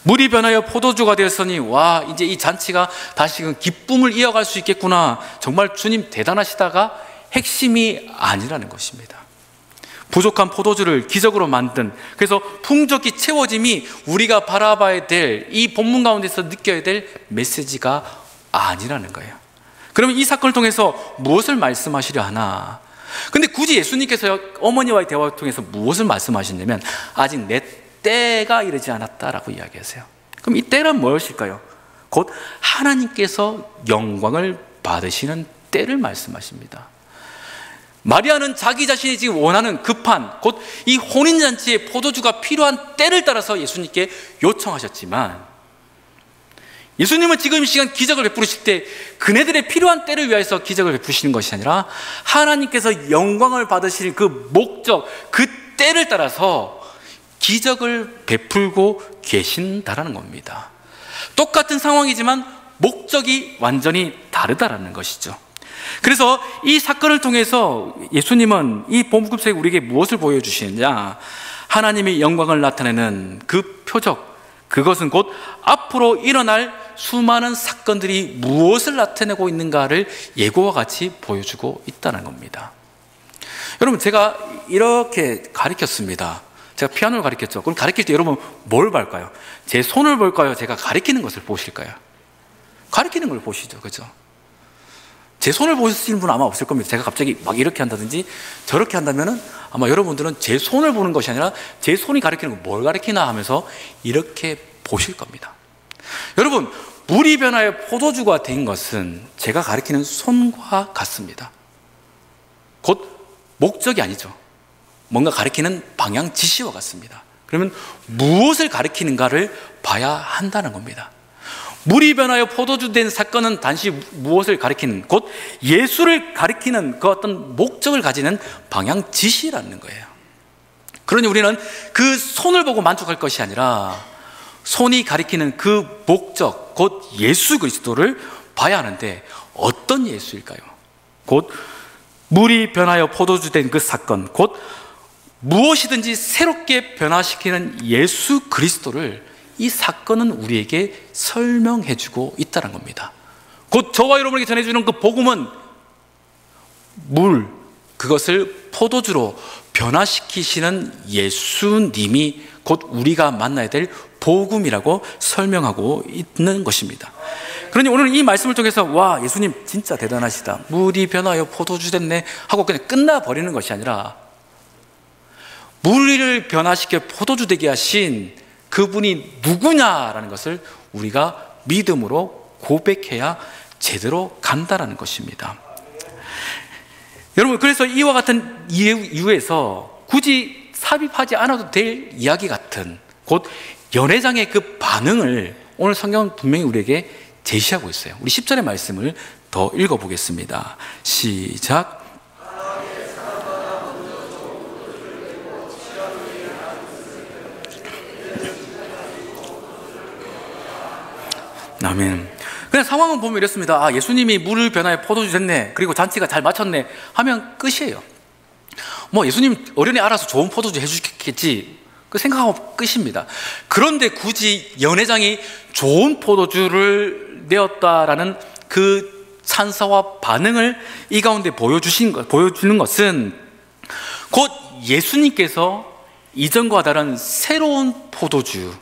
Speaker 1: 물이 변하여 포도주가 되었으니 와, 이제 이 잔치가 다시금 기쁨을 이어갈 수 있겠구나, 정말 주님 대단하시다가 핵심이 아니라는 것입니다. 부족한 포도주를 기적으로 만든, 그래서 풍족히 채워짐이 우리가 바라봐야 될, 이 본문 가운데서 느껴야 될 메시지가 아니라는 거예요. 그러면 이 사건을 통해서 무엇을 말씀하시려 하나? 근데 굳이 예수님께서 어머니와의 대화를 통해서 무엇을 말씀하셨냐면 아직 내 때가 이르지 않았다라고 이야기하세요. 그럼 이 때는 무엇일까요? 곧 하나님께서 영광을 받으시는 때를 말씀하십니다. 마리아는 자기 자신이 지금 원하는 급한, 곧 이 혼인잔치에 포도주가 필요한 때를 따라서 예수님께 요청하셨지만, 예수님은 지금 이 시간 기적을 베푸실 때 그네들의 필요한 때를 위해서 기적을 베푸시는 것이 아니라 하나님께서 영광을 받으실 그 목적, 그 때를 따라서 기적을 베풀고 계신다라는 겁니다. 똑같은 상황이지만 목적이 완전히 다르다라는 것이죠. 그래서 이 사건을 통해서 예수님은 이 복음서에 우리에게 무엇을 보여주시느냐, 하나님의 영광을 나타내는 그 표적, 그것은 곧 앞으로 일어날 수많은 사건들이 무엇을 나타내고 있는가를 예고와 같이 보여주고 있다는 겁니다. 여러분, 제가 이렇게 가르쳤습니다. 제가 피아노를 가르쳤죠. 그럼 가르칠 때 여러분 뭘 볼까요? 제 손을 볼까요? 제가 가르치는 것을 보실까요? 가르치는 걸 보시죠, 그죠? 제 손을 보시는 분은 아마 없을 겁니다. 제가 갑자기 막 이렇게 한다든지 저렇게 한다면은 아마 여러분들은 제 손을 보는 것이 아니라 제 손이 가리키는 거 뭘 가리키나 하면서 이렇게 보실 겁니다. 여러분, 물이 변하여 포도주가 된 것은 제가 가리키는 손과 같습니다. 곧 목적이 아니죠. 뭔가 가리키는 방향 지시와 같습니다. 그러면 무엇을 가리키는가를 봐야 한다는 겁니다. 물이 변하여 포도주 된 사건은 단지 무엇을 가리키는, 곧 예수를 가리키는 그 어떤 목적을 가지는 방향 지시라는 거예요. 그러니 우리는 그 손을 보고 만족할 것이 아니라 손이 가리키는 그 목적, 곧 예수 그리스도를 봐야 하는데 어떤 예수일까요? 곧 물이 변하여 포도주 된 그 사건, 곧 무엇이든지 새롭게 변화시키는 예수 그리스도를 이 사건은 우리에게 설명해주고 있다는 겁니다. 곧 저와 여러분에게 전해주는 그 복음은 물, 그것을 포도주로 변화시키시는 예수님이 곧 우리가 만나야 될 복음이라고 설명하고 있는 것입니다. 그러니 오늘 이 말씀을 통해서 와, 예수님 진짜 대단하시다, 물이 변하여 포도주 됐네 하고 그냥 끝나버리는 것이 아니라 물을 변화시켜 포도주 되게 하신 그분이 누구냐라는 것을 우리가 믿음으로 고백해야 제대로 간다라는 것입니다. 여러분, 그래서 이와 같은 이유에서 굳이 삽입하지 않아도 될 이야기 같은, 곧 연회장의 그 반응을 오늘 성경은 분명히 우리에게 제시하고 있어요. 우리 10절의 말씀을 더 읽어보겠습니다. 시작. 아멘. 그냥 상황은 보면 이렇습니다. 아, 예수님이 물을 변화해 포도주 됐네, 그리고 잔치가 잘 마쳤네 하면 끝이에요. 뭐 예수님 어련히 알아서 좋은 포도주 해주겠지, 그 생각하고 끝입니다. 그런데 굳이 연회장이 좋은 포도주를 내었다라는 그 찬사와 반응을 이 가운데 보여주는 것은 곧 예수님께서 이전과 다른 새로운 포도주,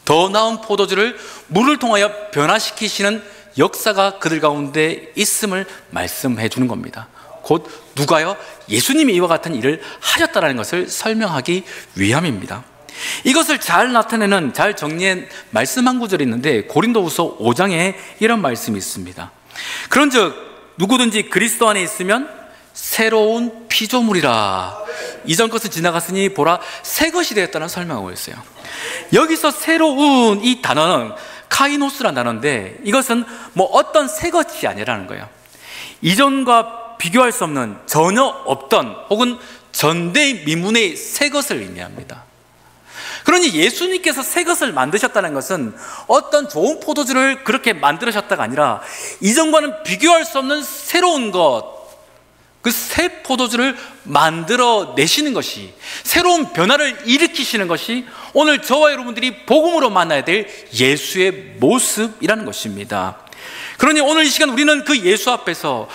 Speaker 1: 더 나은 포도주를 물을 통하여 변화시키시는 역사가 그들 가운데 있음을 말씀해 주는 겁니다. 곧 누가요? 예수님이 이와 같은 일을 하셨다는 것을 설명하기 위함입니다. 이것을 잘 나타내는, 잘 정리한 말씀 한 구절이 있는데 고린도후서 5장에 이런 말씀이 있습니다. 그런즉 누구든지 그리스도 안에 있으면 새로운 피조물이라, 이전 것은 지나갔으니 보라 새 것이 되었다는 설명하고 있어요. 여기서 새로운 이 단어는 카이노스라는 단어인데 이것은 뭐 어떤 새 것이 아니라는 거예요. 이전과 비교할 수 없는 전혀 없던 혹은 전대미문의 새 것을 의미합니다. 그러니 예수님께서 새 것을 만드셨다는 것은 어떤 좋은 포도주를 그렇게 만들으셨다가 아니라 이전과는 비교할 수 없는 새로운 것, 그 새 포도주를 만들어 내시는 것이, 새로운 변화를 일으키시는 것이 오늘 저와 여러분들이 복음으로 만나야 될 예수의 모습이라는 것입니다. 그러니 오늘 이 시간 우리는 그 예수 앞에서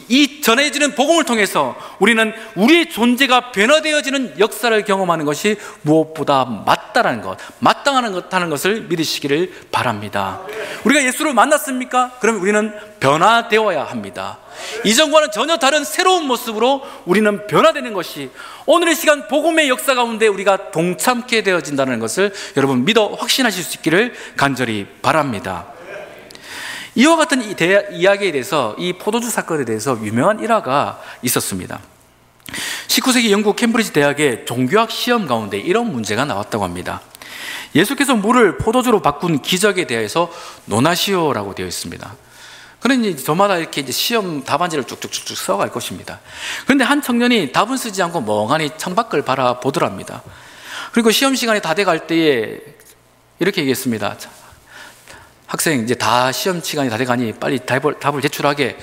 Speaker 1: 이 전해지는 복음을 통해서 우리는 우리의 존재가 변화되어지는 역사를 경험하는 것이 무엇보다 맞다라는 것, 마땅한 것하는 것을 믿으시기를 바랍니다. 우리가 예수를 만났습니까? 그러면 우리는 변화되어야 합니다. 이전과는 전혀 다른 새로운 모습으로 우리는 변화되는 것이 오늘 이 시간 복음의 역사 가운데 우리가 동참케 되어진다는 것을 여러분 믿어 확신하실 수 있기를 간절히 바랍니다. 이와 같은 이야기에 대해서, 이 포도주 사건에 대해서 유명한 일화가 있었습니다. 19세기 영국 캠브리지 대학의 종교학 시험 가운데 이런 문제가 나왔다고 합니다. 예수께서 물을 포도주로 바꾼 기적에 대해서 논하시오라고 되어 있습니다. 그러니 저마다 이렇게 이제 시험 답안지를 쭉쭉쭉쭉 써갈 것입니다. 그런데 한 청년이 답은 쓰지 않고 멍하니 창밖을 바라보더랍니다. 그리고 시험 시간이 다 돼갈 때에 이렇게 얘기했습니다. 학생, 이제 다 시험 시간이 다 돼가니 빨리 답을 제출하게.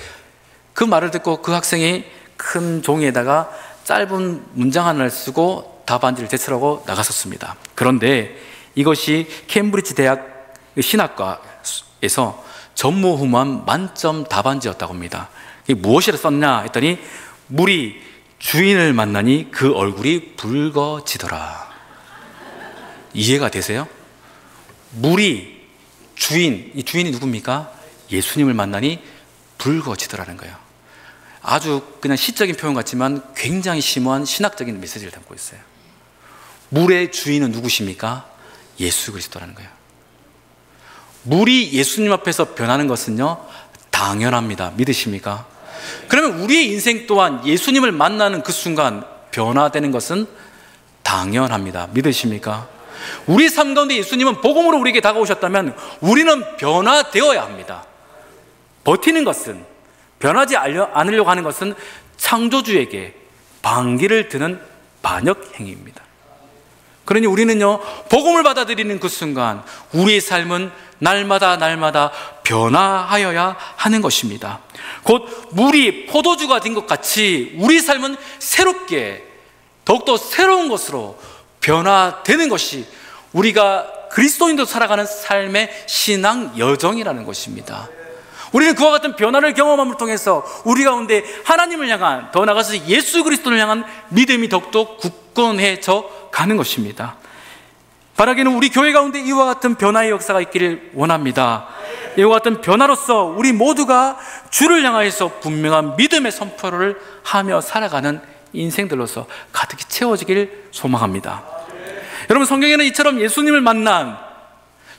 Speaker 1: 그 말을 듣고 그 학생이 큰 종이에다가 짧은 문장 하나를 쓰고 답안지를 제출하고 나갔었습니다. 그런데 이것이 캠브리지 대학 신학과에서 전무후무한 만점 답안지였다고 합니다. 이게 무엇이라 썼냐 했더니 물이 주인을 만나니 그 얼굴이 붉어지더라. 이해가 되세요? 물이 이 주인이 누굽니까? 예수님을 만나니 붉어지더라는 거예요. 아주 그냥 시적인 표현 같지만 굉장히 심오한 신학적인 메시지를 담고 있어요. 물의 주인은 누구십니까? 예수 그리스도라는 거예요. 물이 예수님 앞에서 변하는 것은요, 당연합니다. 믿으십니까? 그러면 우리의 인생 또한 예수님을 만나는 그 순간 변화되는 것은 당연합니다. 믿으십니까? 우리 삶 가운데 예수님은 복음으로 우리에게 다가오셨다면 우리는 변화되어야 합니다. 버티는 것은, 변하지 않으려고 하는 것은 창조주에게 반기를 드는 반역 행위입니다. 그러니 우리는요, 복음을 받아들이는 그 순간 우리의 삶은 날마다 변화하여야 하는 것입니다. 곧 물이 포도주가 된 것 같이 우리 삶은 새롭게, 더욱더 새로운 것으로 변화되는 것이 우리가 그리스도인도 살아가는 삶의 신앙 여정이라는 것입니다. 우리는 그와 같은 변화를 경험함을 통해서 우리 가운데 하나님을 향한, 더 나아가서 예수 그리스도를 향한 믿음이 더욱더 굳건해져 가는 것입니다. 바라기는 우리 교회 가운데 이와 같은 변화의 역사가 있기를 원합니다. 이와 같은 변화로서 우리 모두가 주를 향하여서 분명한 믿음의 선포를 하며 살아가는 인생들로서 가득히 채워지기를 소망합니다. 여러분, 성경에는 이처럼 예수님을 만난,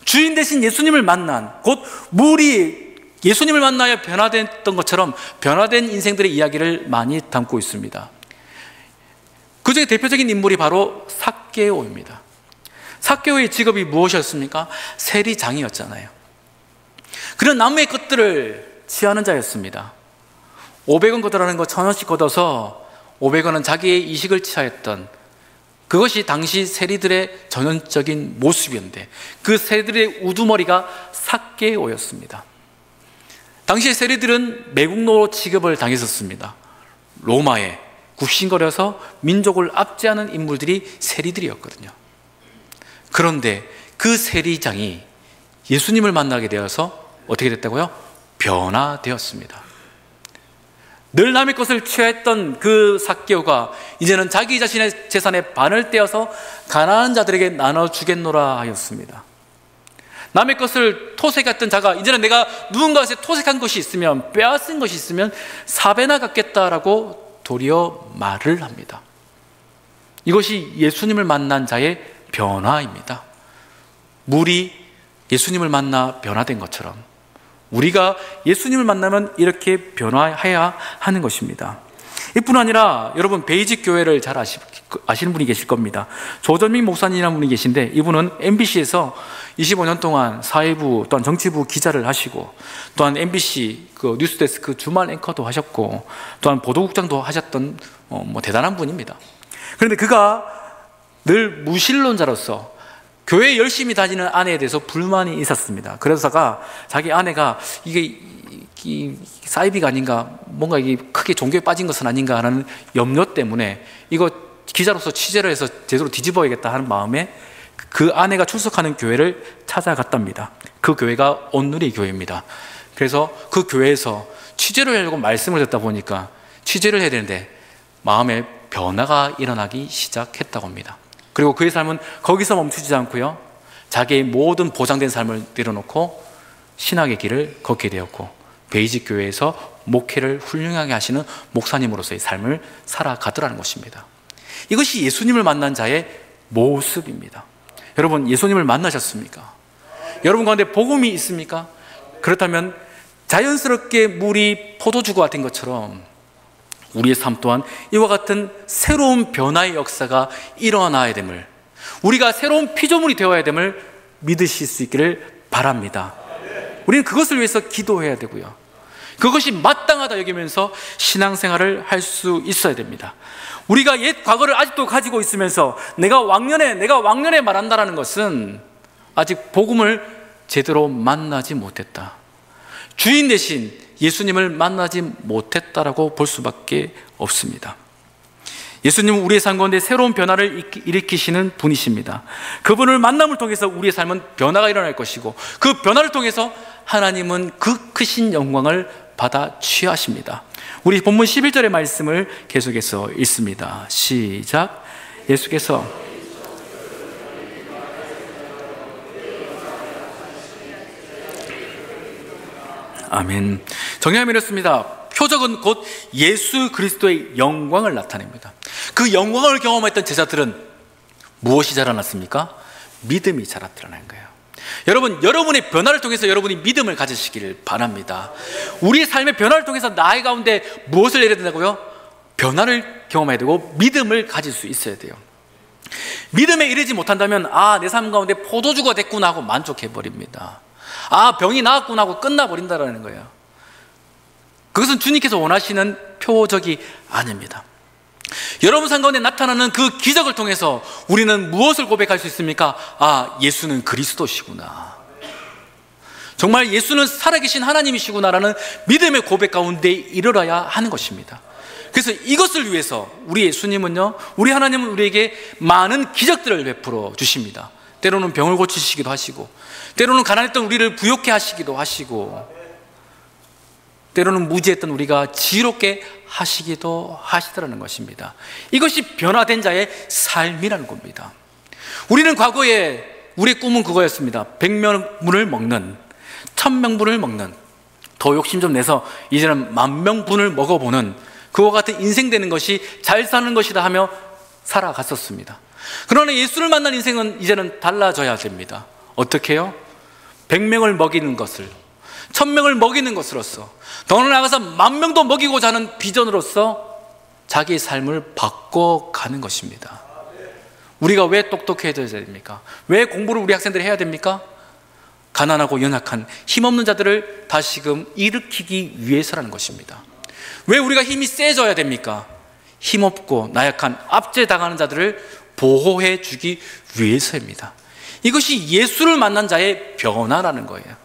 Speaker 1: 주인 대신 예수님을 만난, 곧 물이 예수님을 만나야 변화됐던 것처럼 변화된 인생들의 이야기를 많이 담고 있습니다. 그 중에 대표적인 인물이 바로 삭개오입니다. 삭개오의 직업이 무엇이었습니까? 세리장이었잖아요. 그런 나무의 것들을 취하는 자였습니다. 500원 걷어라는 거 1000원씩 걷어서 500원은 자기의 이식을 취하였던, 그것이 당시 세리들의 전형적인 모습이었는데 그 세리들의 우두머리가 삭개오였습니다. 당시의 세리들은 매국노 취급을 당했었습니다. 로마에 굽신거려서 민족을 압제하는 인물들이 세리들이었거든요. 그런데 그 세리장이 예수님을 만나게 되어서 어떻게 됐다고요? 변화되었습니다. 늘 남의 것을 취했던 그 삭개오가 이제는 자기 자신의 재산의 반을 떼어서 가난한 자들에게 나눠주겠노라 하였습니다. 남의 것을 토색했던 자가 이제는 내가 누군가에게 토색한 것이 있으면, 빼앗은 것이 있으면 4배나 갚겠다라고 도리어 말을 합니다. 이것이 예수님을 만난 자의 변화입니다. 물이 예수님을 만나 변화된 것처럼 우리가 예수님을 만나면 이렇게 변화해야 하는 것입니다. 이뿐 아니라 여러분 베이직 교회를 잘 아시는 분이 계실 겁니다. 조전민 목사님이라는 분이 계신데 이분은 MBC에서 25년 동안 사회부 또한 정치부 기자를 하시고 또한 MBC 그 뉴스데스크 주말 앵커도 하셨고 또한 보도국장도 하셨던 대단한 분입니다. 그런데 그가 늘 무신론자로서 교회 열심히 다니는 아내에 대해서 불만이 있었습니다. 그러다가 자기 아내가 이게 사이비가 아닌가, 뭔가 이게 크게 종교에 빠진 것은 아닌가 하는 염려 때문에 이거 기자로서 취재를 해서 제대로 뒤집어야겠다 하는 마음에 그 아내가 출석하는 교회를 찾아갔답니다. 그 교회가 온누리 교회입니다. 그래서 그 교회에서 취재를 하려고 말씀을 듣다 보니까 취재를 해야 되는데 마음에 변화가 일어나기 시작했다고 합니다. 그리고 그의 삶은 거기서 멈추지 않고요, 자기의 모든 보장된 삶을 내려놓고 신학의 길을 걷게 되었고 베이직 교회에서 목회를 훌륭하게 하시는 목사님으로서의 삶을 살아가더라는 것입니다. 이것이 예수님을 만난 자의 모습입니다. 여러분, 예수님을 만나셨습니까? 여러분 가운데 복음이 있습니까? 그렇다면 자연스럽게 물이 포도주가 된 것처럼 우리의 삶 또한 이와 같은 새로운 변화의 역사가 일어나야 됨을, 우리가 새로운 피조물이 되어야 됨을 믿으실 수 있기를 바랍니다. 우리는 그것을 위해서 기도해야 되고요, 그것이 마땅하다 여기면서 신앙생활을 할 수 있어야 됩니다. 우리가 옛 과거를 아직도 가지고 있으면서 내가 왕년에 말한다는 것은 아직 복음을 제대로 만나지 못했다, 주인 대신 예수님을 만나지 못했다라고 볼 수밖에 없습니다. 예수님은 우리의 삶 가운데 새로운 변화를 일으키시는 분이십니다. 그분을 만남을 통해서 우리의 삶은 변화가 일어날 것이고 그 변화를 통해서 하나님은 그 크신 영광을 받아 취하십니다. 우리 본문 11절의 말씀을 계속해서 읽습니다. 시작. 예수께서 아멘. 정리하면 이렇습니다. 표적은 곧 예수 그리스도의 영광을 나타냅니다. 그 영광을 경험했던 제자들은 무엇이 자라났습니까? 믿음이 자라나는 거예요. 여러분, 여러분의 변화를 통해서 여러분이 믿음을 가지시기를 바랍니다. 우리의 삶의 변화를 통해서 나의 가운데 무엇을 해야 된다고요? 변화를 경험해야 되고 믿음을 가질 수 있어야 돼요. 믿음에 이르지 못한다면 내 삶 가운데 포도주가 됐구나 하고 만족해버립니다. 병이 나았구나 하고 끝나버린다는 거예요. 그것은 주님께서 원하시는 표적이 아닙니다. 여러분 삶 가운데 나타나는 그 기적을 통해서 우리는 무엇을 고백할 수 있습니까? 예수는 그리스도시구나, 정말 예수는 살아계신 하나님이시구나라는 믿음의 고백 가운데 이르러야 하는 것입니다. 그래서 이것을 위해서 우리 예수님은요, 우리 하나님은 우리에게 많은 기적들을 베풀어 주십니다. 때로는 병을 고치시기도 하시고, 때로는 가난했던 우리를 부욕해 하시기도 하시고, 때로는 무지했던 우리가 지혜롭게 하시기도 하시더라는 것입니다. 이것이 변화된 자의 삶이라는 겁니다. 우리는 과거에 우리의 꿈은 그거였습니다. 100명분을 먹는, 1000명분을 먹는, 더 욕심 좀 내서 이제는 10,000명분을 먹어보는 그와 같은 인생 되는 것이 잘 사는 것이다 하며 살아갔었습니다. 그러나 예수를 만난 인생은 이제는 달라져야 됩니다. 어떻게 해요? 100명을 먹이는 것을, 1000명을 먹이는 것으로서, 더 나아가서 10,000명도 먹이고자 하는 비전으로서 자기의 삶을 바꿔가는 것입니다. 우리가 왜 똑똑해져야 됩니까? 왜 공부를 우리 학생들이 해야 됩니까? 가난하고 연약한 힘없는 자들을 다시금 일으키기 위해서라는 것입니다. 왜 우리가 힘이 세져야 됩니까? 힘없고 나약한 압제당하는 자들을 보호해 주기 위해서입니다. 이것이 예수를 만난 자의 변화라는 거예요.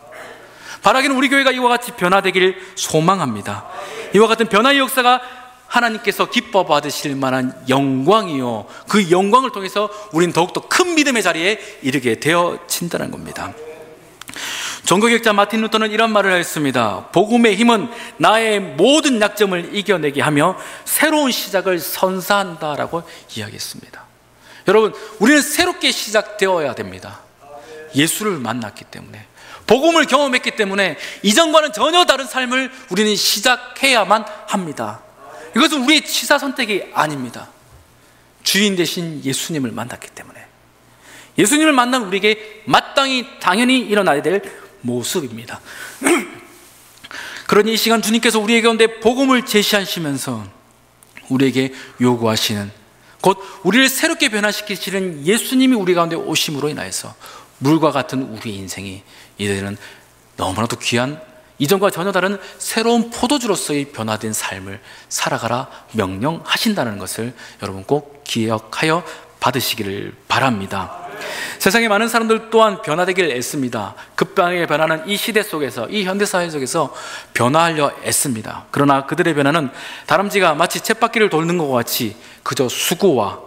Speaker 1: 바라기는 우리 교회가 이와 같이 변화되기를 소망합니다. 이와 같은 변화의 역사가 하나님께서 기뻐 받으실 만한 영광이요, 그 영광을 통해서 우리는 더욱더 큰 믿음의 자리에 이르게 되어진다는 겁니다. 종교개혁자 마틴 루터는 이런 말을 했습니다. 복음의 힘은 나의 모든 약점을 이겨내게 하며 새로운 시작을 선사한다라고 이야기했습니다. 여러분, 우리는 새롭게 시작되어야 됩니다. 예수를 만났기 때문에, 복음을 경험했기 때문에 이전과는 전혀 다른 삶을 우리는 시작해야만 합니다. 이것은 우리의 취사 선택이 아닙니다. 주인 되신 예수님을 만났기 때문에, 예수님을 만난 우리에게 마땅히 당연히 일어나야 될 모습입니다. 그러니 이 시간 주님께서 우리의 가운데 복음을 제시하시면서 우리에게 요구하시는, 곧 우리를 새롭게 변화시키시는 예수님이 우리 가운데 오심으로 인하여서 물과 같은 우리의 인생이 이제는 너무나도 귀한, 이전과 전혀 다른 새로운 포도주로서의 변화된 삶을 살아가라 명령하신다는 것을 여러분 꼭 기억하여 받으시기를 바랍니다. 세상에 많은 사람들 또한 변화되기를 애씁니다. 급하게 변하는 이 시대 속에서, 이 현대사회 속에서 변화하려 애씁니다. 그러나 그들의 변화는 다람쥐가 마치 쳇바퀴를 돌는 것과 같이 그저 수고와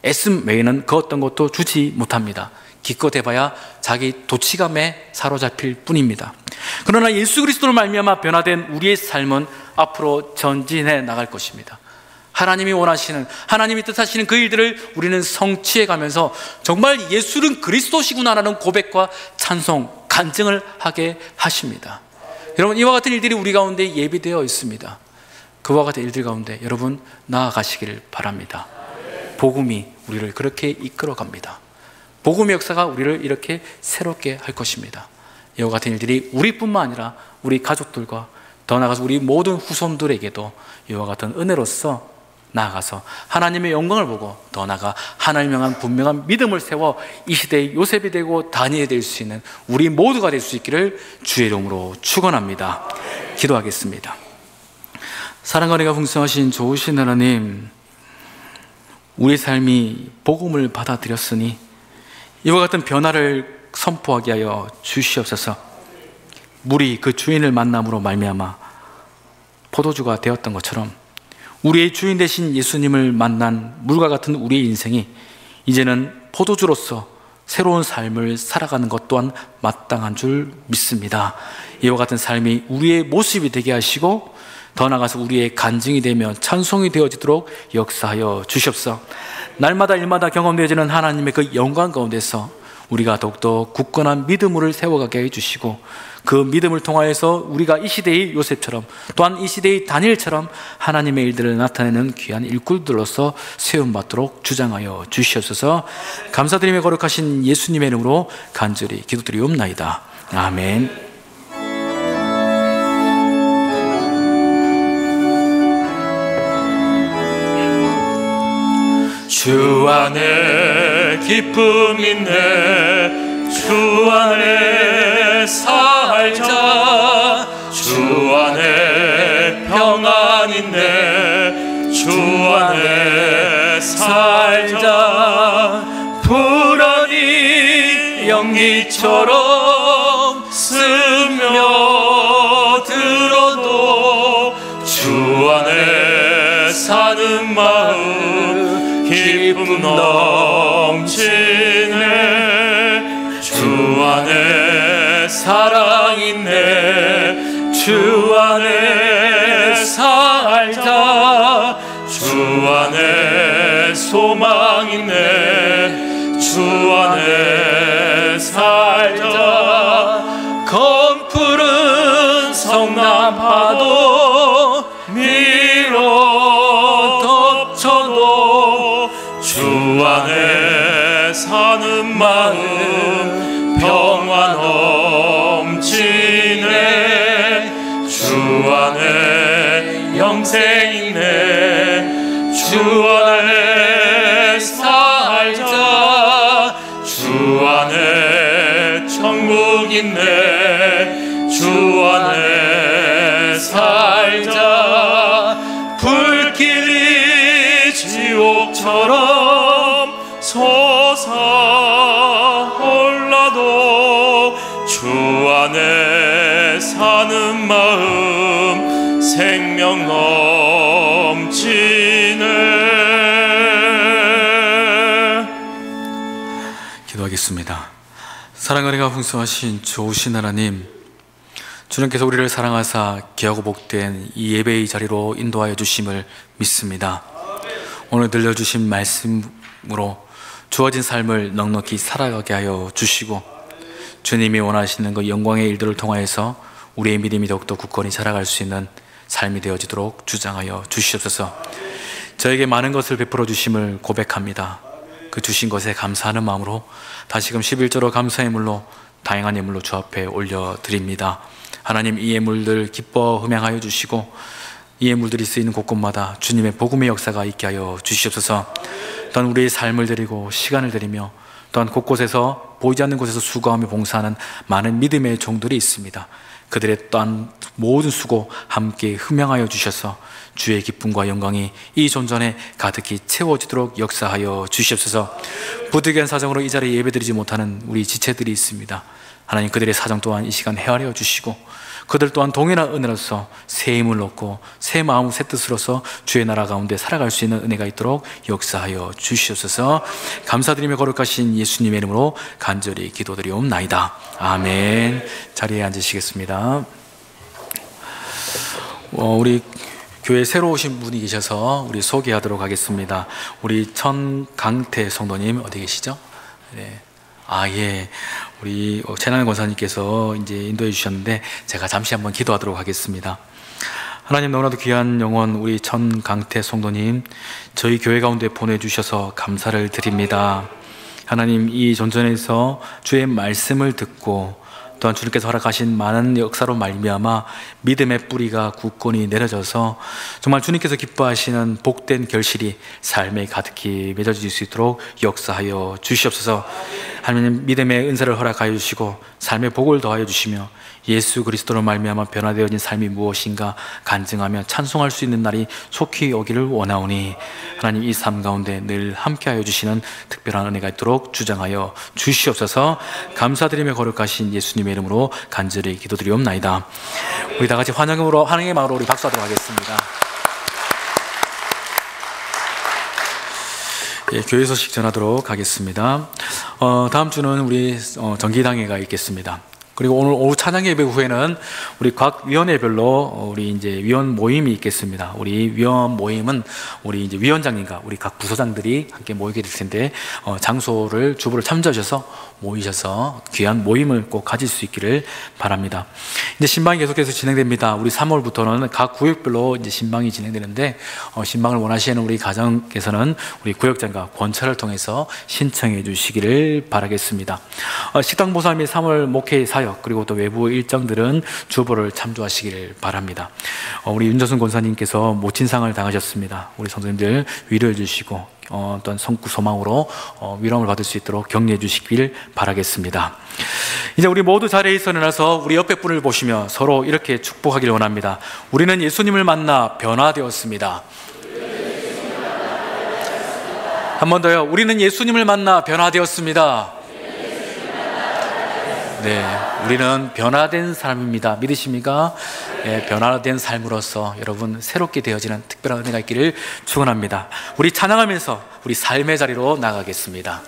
Speaker 1: 애씀 외에는 그 어떤 것도 주지 못합니다. 기껏 해봐야 자기 도치감에 사로잡힐 뿐입니다. 그러나 예수 그리스도로 말미암아 변화된 우리의 삶은 앞으로 전진해 나갈 것입니다. 하나님이 원하시는, 하나님이 뜻하시는 그 일들을 우리는 성취해 가면서 정말 예수는 그리스도시구나라는 고백과 찬송, 간증을 하게 하십니다. 여러분, 이와 같은 일들이 우리 가운데 예비되어 있습니다. 그와 같은 일들 가운데 여러분 나아가시기를 바랍니다. 복음이 우리를 그렇게 이끌어 갑니다. 복음의 역사가 우리를 이렇게 새롭게 할 것입니다. 이와 같은 일들이 우리뿐만 아니라 우리 가족들과 더 나아가서 우리 모든 후손들에게도 이와 같은 은혜로서 나아가서 하나님의 영광을 보고 더 나아가 하나님을 향한 분명한 믿음을 세워 이 시대의 요셉이 되고 다니엘이 될 수 있는 우리 모두가 될 수 있기를 주의 이름으로 축원합니다. 기도하겠습니다. 사랑과 은혜가 풍성하신 좋으신 하나님, 우리 삶이 복음을 받아들였으니 이와 같은 변화를 선포하게 하여 주시옵소서. 물이 그 주인을 만남으로 말미암아 포도주가 되었던 것처럼 우리의 주인 되신 예수님을 만난 물과 같은 우리의 인생이 이제는 포도주로서 새로운 삶을 살아가는 것 또한 마땅한 줄 믿습니다. 이와 같은 삶이 우리의 모습이 되게 하시고 더 나아가서 우리의 간증이 되며 찬송이 되어지도록 역사하여 주시옵소서. 날마다 일마다 경험되어지는 하나님의 그 영광 가운데서 우리가 더욱더 굳건한 믿음을 세워가게 해주시고 그 믿음을 통하여서 우리가 이 시대의 요셉처럼 또한 이 시대의 다니엘처럼 하나님의 일들을 나타내는 귀한 일꾼들로서 세움받도록 주장하여 주시옵소서. 감사드리며 거룩하신 예수님의 이름으로 간절히 기도드리옵나이다. 아멘.
Speaker 2: 주 안에 기쁨 있네, 주 안에 살자. 주 안에 평안 있네, 주 안에 살자. 불안이 연기처럼 스며들어도 주 안에 사는 마음 기쁨 넘치네. 주 안에 사랑 있네, 주 안에 살자. 주 안에 소망 있네, 주 안에 살자. 검푸른 성남파도 밀어 덮쳐도 주 안에 사는 마음 평안 넘치네. 주 안에 영생 있네, 주 안에 살자. 주 안에 천국 있네, 주 안에 살자. 불길이 지옥처럼 솟아올라도 주 안에 사는 마음 생명 넘치네.
Speaker 1: 기도하겠습니다. 사랑과 은혜가 풍성하신 좋으신 하나님, 주님께서 우리를 사랑하사 귀하고 복된 이 예배의 자리로 인도하여 주심을 믿습니다. 오늘 들려주신 말씀으로 주어진 삶을 넉넉히 살아가게 하여 주시고 주님이 원하시는 그 영광의 일들을 통하여서 우리의 믿음이 더욱더 굳건히 자라갈 수 있는 삶이 되어지도록 주장하여 주시옵소서. 저에게 많은 것을 베풀어 주심을 고백합니다. 그 주신 것에 감사하는 마음으로 다시금 11조로 감사의 물로 다양한 예물로 주 앞에 올려드립니다. 하나님, 이 예물들 기뻐 흠양하여 주시고 이 예물들이 쓰이는 곳곳마다 주님의 복음의 역사가 있게 하여 주시옵소서. 또한 우리의 삶을 드리고 시간을 드리며 또한 곳곳에서 보이지 않는 곳에서 수고하며 봉사하는 많은 믿음의 종들이 있습니다. 그들의 또한 모든 수고 함께 흠양하여 주셔서 주의 기쁨과 영광이 이 존전에 가득히 채워지도록 역사하여 주시옵소서. 부득이한 사정으로 이 자리에 예배드리지 못하는 우리 지체들이 있습니다. 하나님, 그들의 사정 또한 이 시간 헤아려 주시고 그들 또한 동일한 은혜로서 새 힘을 얻고 새 마음 새 뜻으로서 주의 나라 가운데 살아갈 수 있는 은혜가 있도록 역사하여 주시옵소서. 감사드리며 거룩하신 예수님의 이름으로 간절히 기도드리옵나이다. 아멘. 자리에 앉으시겠습니다. 우리 교회에 새로 오신 분이 계셔서 우리 소개하도록 하겠습니다. 우리 천강태 성도님 어디 계시죠? 네. 예. 우리 최남현 권사님께서 이제 인도해 주셨는데 제가 잠시 한번 기도하도록 하겠습니다. 하나님, 너무나도 귀한 영혼 우리 천강태 성도님 저희 교회 가운데 보내주셔서 감사를 드립니다. 하나님, 이 존전에서 주의 말씀을 듣고 또한 주님께서 허락하신 많은 역사로 말미암아 믿음의 뿌리가 굳건히 내려져서 정말 주님께서 기뻐하시는 복된 결실이 삶에 가득히 맺어질 수 있도록 역사하여 주시옵소서. 하나님, 믿음의 은사를 허락하여 주시고 삶의 복을 더하여 주시며 예수 그리스도로 말미암아 변화되어진 삶이 무엇인가 간증하며 찬송할 수 있는 날이 속히 오기를 원하오니 하나님, 이 삶 가운데 늘 함께하여 주시는 특별한 은혜가 있도록 주장하여 주시옵소서. 감사드리며 거룩하신 예수님의 이름으로 간절히 기도드리옵나이다. 우리 다 같이 환영의 마음으로 우리 박수하도록 하겠습니다. 예, 교회 소식 전하도록 하겠습니다. 다음 주는 우리 정기당회가 있겠습니다. 그리고 오늘 오후 찬양 예배 후에는 우리 각 위원회별로 우리 이제 위원 모임이 있겠습니다. 우리 위원 모임은 우리 이제 위원장님과 우리 각 부서장들이 함께 모이게 될 텐데 장소를 주부를 참조하셔서 모이셔서 귀한 모임을 꼭 가질 수 있기를 바랍니다. 이제 신방이 계속해서 진행됩니다. 우리 3월부터는 각 구역별로 이제 신방이 진행되는데 신방을 원하시는 우리 가정께서는 우리 구역장과 권처를 통해서 신청해 주시기를 바라겠습니다. 식당 보사 및 3월 목회 사역 그리고 또 외부 일정들은 주보를 참조하시기를 바랍니다. 우리 윤정순 권사님께서 모친상을 당하셨습니다. 우리 성도님들 위로해 주시고 어떤 소망으로 위로를 받을 수 있도록 격려해 주시길 바라겠습니다. 이제 우리 모두 자리에 일어나서 우리 옆에 분을 보시며 서로 이렇게 축복하기를 원합니다. 우리는 예수님을 만나 변화되었습니다. 한 번 더요. 우리는 예수님을 만나 변화되었습니다. 네, 우리는 변화된 삶입니다. 믿으십니까? 네, 변화된 삶으로서 여러분 새롭게 되어지는 특별한 은혜가 있기를 축원합니다. 우리 찬양하면서 우리 삶의 자리로 나가겠습니다.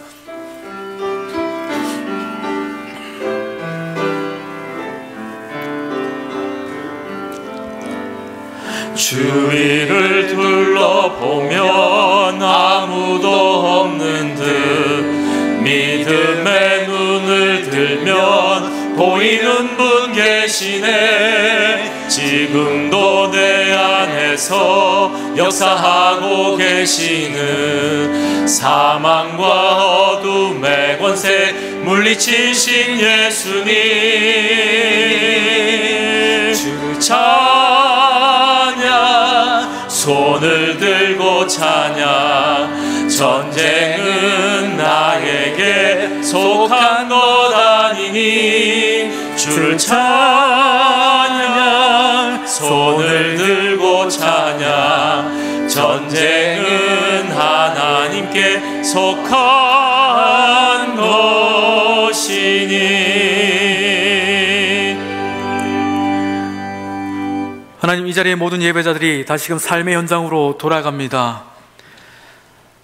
Speaker 2: 주위를 둘러보면 아무도 없는 듯 믿음의 눈을 들면 보이는 분 계시네. 지금도 내 안에서 역사하고 계시는 사망과 어둠의 권세 물리치신 예수님, 주를 찬양, 손을 들고 찬양. 전쟁은 나에게 속한 것 아니니 주를 찬양, 손을 들고 찬양. 전쟁은 하나님께 속한 것이니.
Speaker 1: 하나님, 이 자리의 모든 예배자들이 다시금 삶의 현장으로 돌아갑니다.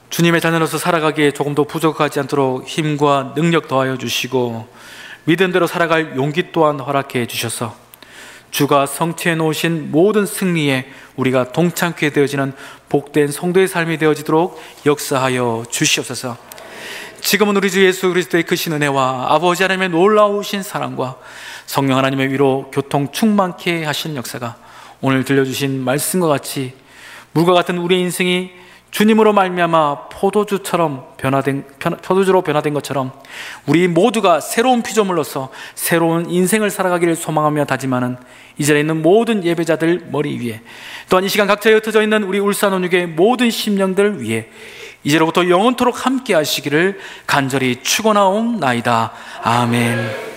Speaker 1: 주님의 자녀로서 살아가기에 조금 더 부족하지 않도록 힘과 능력 더하여 주시고 믿음대로 살아갈 용기 또한 허락해 주셔서 주가 성취해 놓으신 모든 승리에 우리가 동참케 되어지는 복된 성도의 삶이 되어지도록 역사하여 주시옵소서. 지금은 우리 주 예수 그리스도의 크신 은혜와 아버지 하나님의 놀라우신 사랑과 성령 하나님의 위로 교통 충만케 하신 역사가 오늘 들려주신 말씀과 같이 물과 같은 우리의 인생이 주님으로 말미암아 포도주로 변화된 것처럼 우리 모두가 새로운 피조물로서 새로운 인생을 살아가기를 소망하며 다짐하는 이 자리에 있는 모든 예배자들 머리 위에 또한 이 시간 각자에 흩어져 있는 우리 울산 온육의 모든 심령들 위해 이제로부터 영원토록 함께 하시기를 간절히 축원하옵나이다. 아멘.